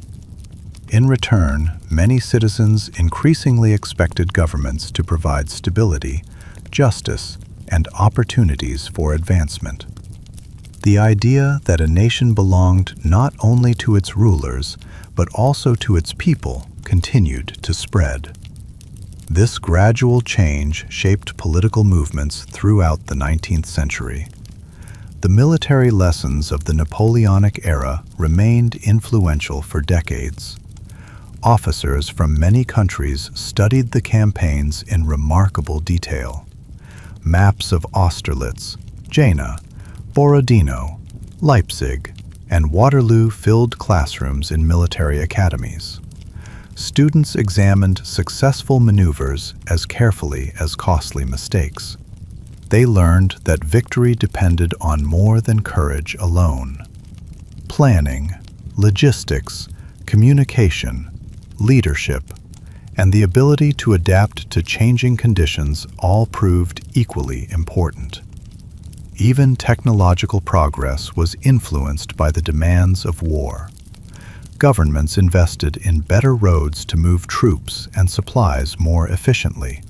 In return, many citizens increasingly expected governments to provide stability, justice, and opportunities for advancement. The idea that a nation belonged not only to its rulers, but also to its people continued to spread. This gradual change shaped political movements throughout the 19th century. The military lessons of the Napoleonic era remained influential for decades. Officers from many countries studied the campaigns in remarkable detail. Maps of Austerlitz, Jena, Borodino, Leipzig, and Waterloo filled classrooms in military academies. Students examined successful maneuvers as carefully as costly mistakes. They learned that victory depended on more than courage alone. Planning, logistics, communication, leadership, and the ability to adapt to changing conditions all proved equally important. Even technological progress was influenced by the demands of war. Governments invested in better roads to move troops and supplies more efficiently.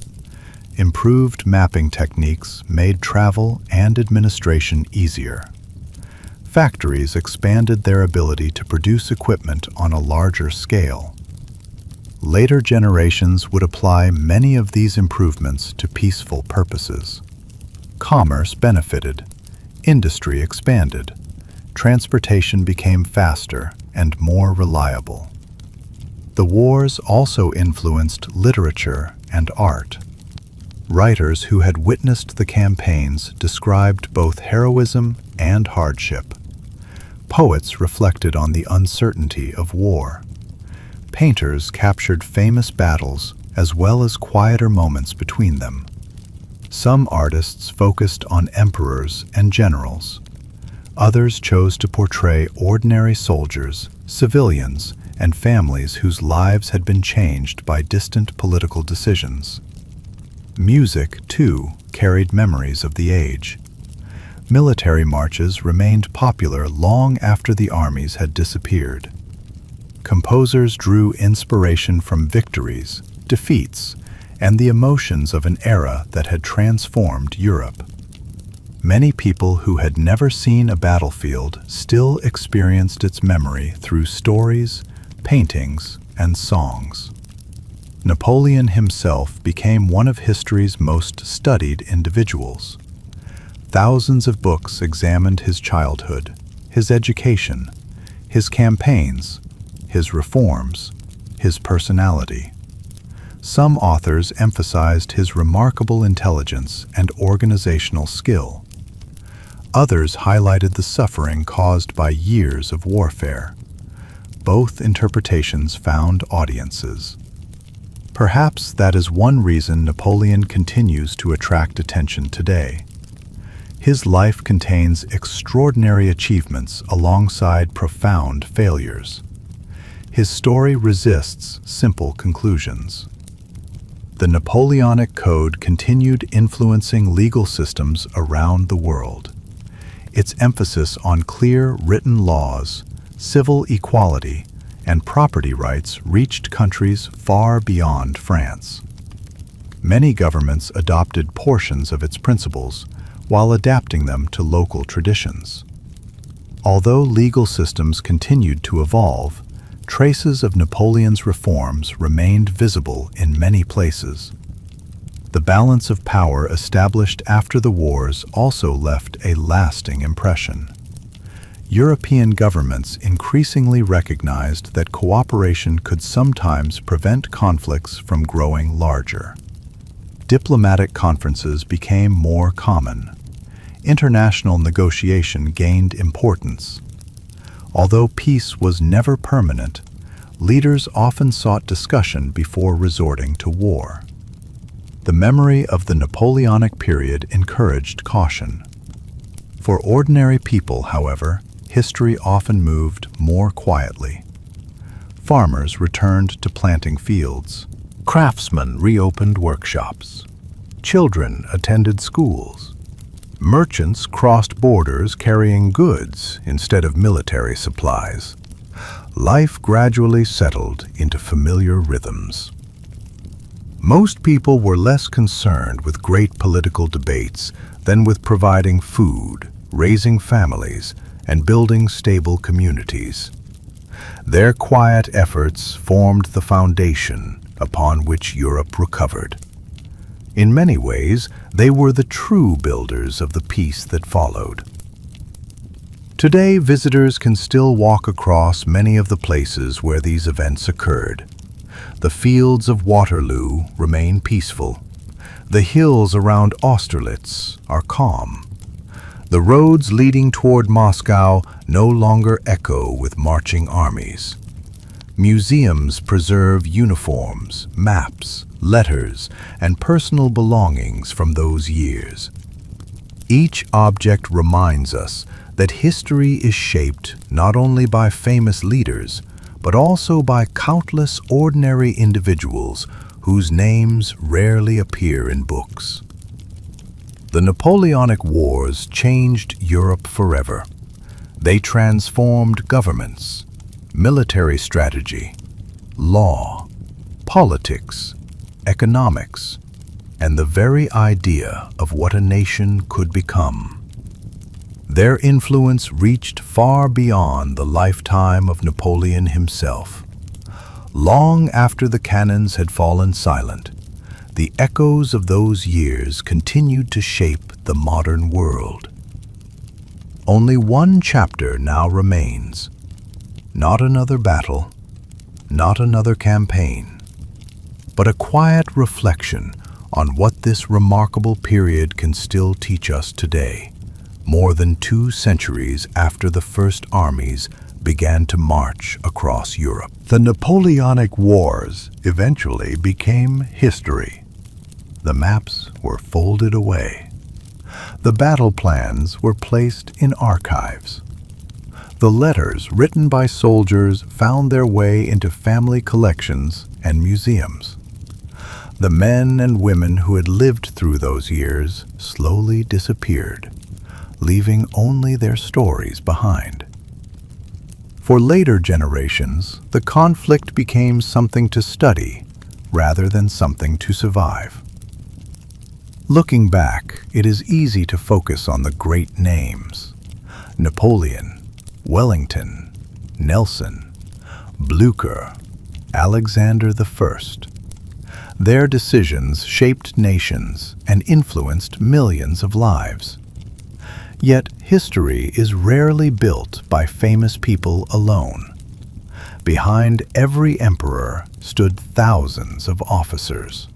Improved mapping techniques made travel and administration easier. Factories expanded their ability to produce equipment on a larger scale. Later generations would apply many of these improvements to peaceful purposes. Commerce benefited, industry expanded, transportation became faster and more reliable. The wars also influenced literature and art. Writers who had witnessed the campaigns described both heroism and hardship. Poets reflected on the uncertainty of war. Painters captured famous battles as well as quieter moments between them. Some artists focused on emperors and generals. Others chose to portray ordinary soldiers, civilians, and families whose lives had been changed by distant political decisions. Music, too, carried memories of the age. Military marches remained popular long after the armies had disappeared. Composers drew inspiration from victories, defeats, and the emotions of an era that had transformed Europe. Many people who had never seen a battlefield still experienced its memory through stories, paintings, and songs. Napoleon himself became one of history's most studied individuals. Thousands of books examined his childhood, his education, his campaigns, his reforms, his personality. Some authors emphasized his remarkable intelligence and organizational skill. Others highlighted the suffering caused by years of warfare. Both interpretations found audiences. Perhaps that is one reason Napoleon continues to attract attention today. His life contains extraordinary achievements alongside profound failures. His story resists simple conclusions. The Napoleonic Code continued influencing legal systems around the world. Its emphasis on clear written laws, civil equality, and property rights reached countries far beyond France. Many governments adopted portions of its principles while adapting them to local traditions. Although legal systems continued to evolve, traces of Napoleon's reforms remained visible in many places. The balance of power established after the wars also left a lasting impression. European governments increasingly recognized that cooperation could sometimes prevent conflicts from growing larger. Diplomatic conferences became more common. international negotiation gained importance. Although peace was never permanent, leaders often sought discussion before resorting to war. The memory of the Napoleonic period encouraged caution. For ordinary people, however, history often moved more quietly. Farmers returned to planting fields. Craftsmen reopened workshops. Children attended schools. Merchants crossed borders carrying goods instead of military supplies. Life gradually settled into familiar rhythms. Most people were less concerned with great political debates than with providing food, raising families, and building stable communities. Their quiet efforts formed the foundation upon which Europe recovered. In many ways, they were the true builders of the peace that followed. Today, visitors can still walk across many of the places where these events occurred. The fields of Waterloo remain peaceful. The hills around Austerlitz are calm. The roads leading toward Moscow no longer echo with marching armies. Museums preserve uniforms, maps, letters, and personal belongings from those years. Each object reminds us that history is shaped not only by famous leaders, but also by countless ordinary individuals whose names rarely appear in books. The Napoleonic Wars changed Europe forever. They transformed governments, military strategy, law, politics, economics, and the very idea of what a nation could become. Their influence reached far beyond the lifetime of Napoleon himself. Long after the cannons had fallen silent, the echoes of those years continued to shape the modern world. Only one chapter now remains. Not another battle, not another campaign, but a quiet reflection on what this remarkable period can still teach us today, more than 2 centuries after the first armies began to march across Europe. The Napoleonic Wars eventually became history. The maps were folded away. The battle plans were placed in archives. The letters written by soldiers found their way into family collections and museums. The men and women who had lived through those years slowly disappeared, leaving only their stories behind. For later generations, the conflict became something to study rather than something to survive. Looking back, it is easy to focus on the great names: Napoleon, Wellington, Nelson, Blücher, Alexander I. Their decisions shaped nations and influenced millions of lives. Yet history is rarely built by famous people alone. Behind every emperor stood thousands of officers.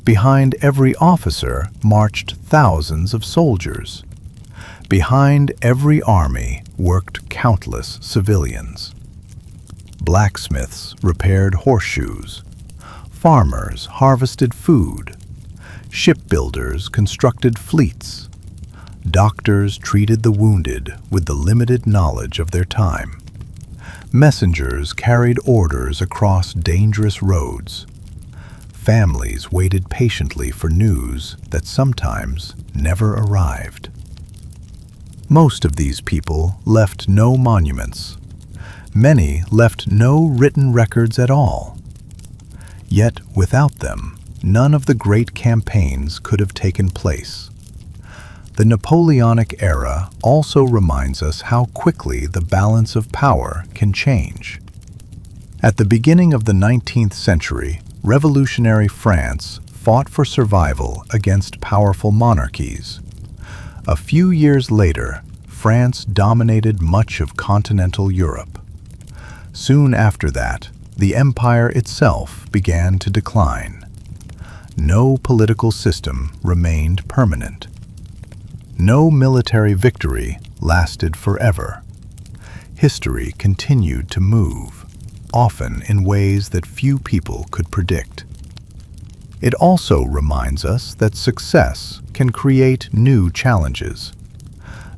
Behind every officer marched thousands of soldiers. Behind every army worked countless civilians. Blacksmiths repaired horseshoes. Farmers harvested food. Shipbuilders constructed fleets. Doctors treated the wounded with the limited knowledge of their time. Messengers carried orders across dangerous roads. Families waited patiently for news that sometimes never arrived. Most of these people left no monuments. Many left no written records at all. Yet without them, none of the great campaigns could have taken place. The Napoleonic era also reminds us how quickly the balance of power can change. At the beginning of the 19th century, revolutionary France fought for survival against powerful monarchies. A few years later, France dominated much of continental Europe. Soon after that, the empire itself began to decline. No political system remained permanent. no military victory lasted forever. History continued to move, often in ways that few people could predict. It also reminds us that success can create new challenges.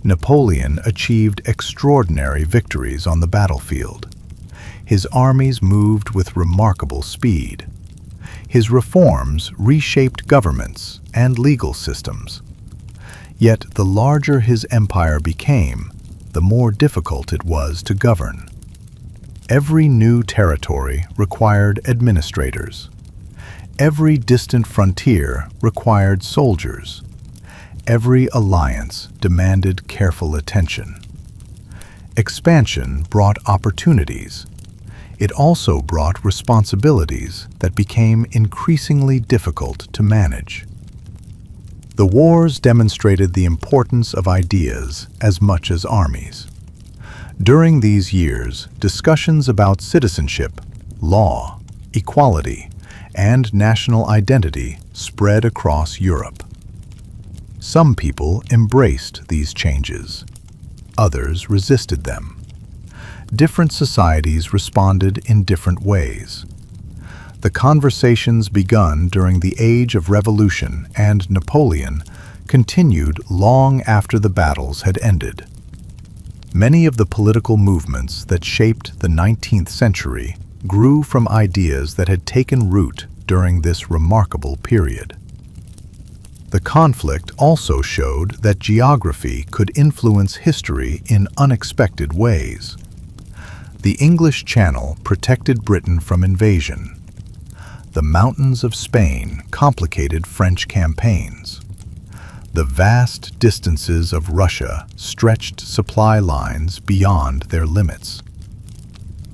Napoleon achieved extraordinary victories on the battlefield. His armies moved with remarkable speed. His reforms reshaped governments and legal systems. Yet the larger his empire became, the more difficult it was to govern. Every new territory required administrators. Every distant frontier required soldiers. Every alliance demanded careful attention. Expansion brought opportunities. It also brought responsibilities that became increasingly difficult to manage. The wars demonstrated the importance of ideas as much as armies. During these years, discussions about citizenship, law, equality, and national identity spread across Europe. Some people embraced these changes. Others resisted them. Different societies responded in different ways. The conversations begun during the Age of Revolution and Napoleon continued long after the battles had ended. Many of the political movements that shaped the 19th century grew from ideas that had taken root during this remarkable period. The conflict also showed that geography could influence history in unexpected ways. The English Channel protected Britain from invasion. The mountains of Spain complicated French campaigns. The vast distances of Russia stretched supply lines beyond their limits.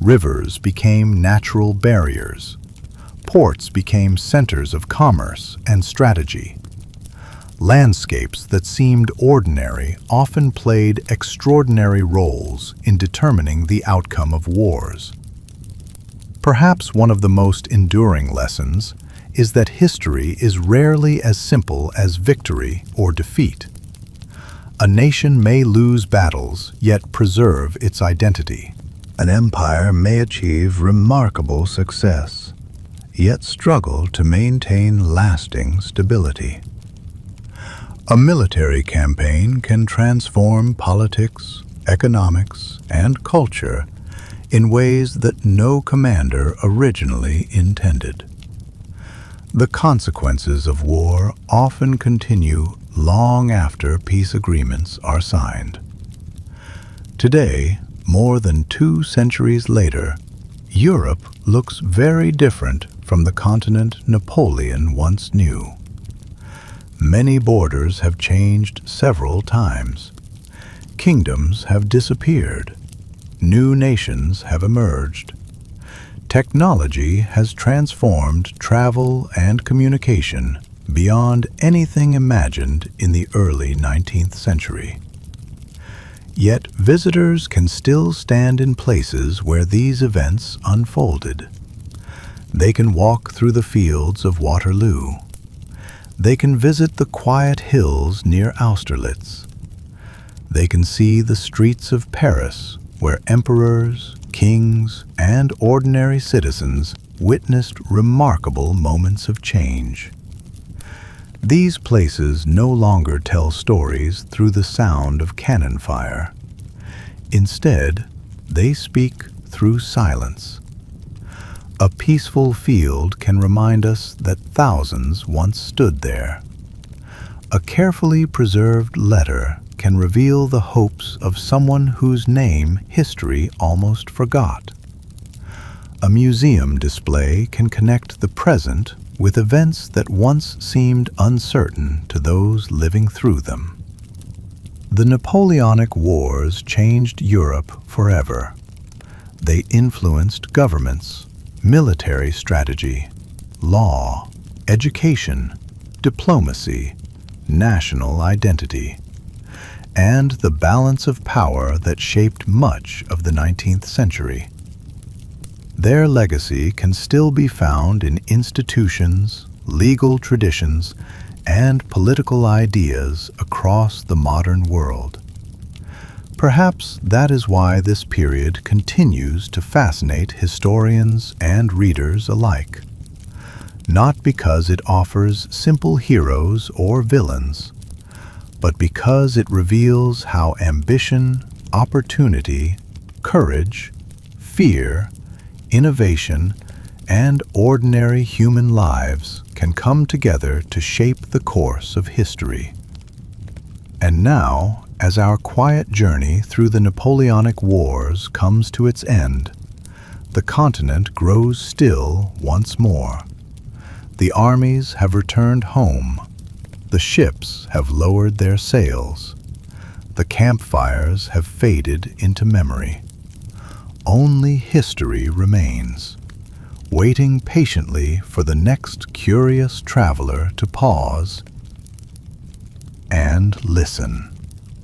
Rivers became natural barriers. Ports became centers of commerce and strategy. Landscapes that seemed ordinary often played extraordinary roles in determining the outcome of wars. Perhaps one of the most enduring lessons is that history is rarely as simple as victory or defeat. A nation may lose battles, yet preserve its identity. An empire may achieve remarkable success, yet struggle to maintain lasting stability. A military campaign can transform politics, economics, and culture in ways that no commander originally intended. The consequences of war often continue long after peace agreements are signed. Today, more than 2 centuries later, Europe looks very different from the continent Napoleon once knew. Many borders have changed several times. Kingdoms have disappeared. New nations have emerged. Technology has transformed travel and communication beyond anything imagined in the early 19th century. Yet visitors can still stand in places where these events unfolded. They can walk through the fields of Waterloo. They can visit the quiet hills near Austerlitz. They can see the streets of Paris, where emperors, kings, and ordinary citizens witnessed remarkable moments of change. These places no longer tell stories through the sound of cannon fire. Instead, they speak through silence. A peaceful field can remind us that thousands once stood there. A carefully preserved letter can reveal the hopes of someone whose name history almost forgot. A museum display can connect the present with events that once seemed uncertain to those living through them. The Napoleonic Wars changed Europe forever. They influenced governments, military strategy, law, education, diplomacy, national identity, and the balance of power that shaped much of the 19th century. Their legacy can still be found in institutions, legal traditions, and political ideas across the modern world. Perhaps that is why this period continues to fascinate historians and readers alike. Not because it offers simple heroes or villains, but because it reveals how ambition, opportunity, courage, fear, innovation, and ordinary human lives can come together to shape the course of history. And now, as our quiet journey through the Napoleonic Wars comes to its end, the continent grows still once more. The armies have returned home. The ships have lowered their sails. The campfires have faded into memory. Only history remains, waiting patiently for the next curious traveler to pause and listen.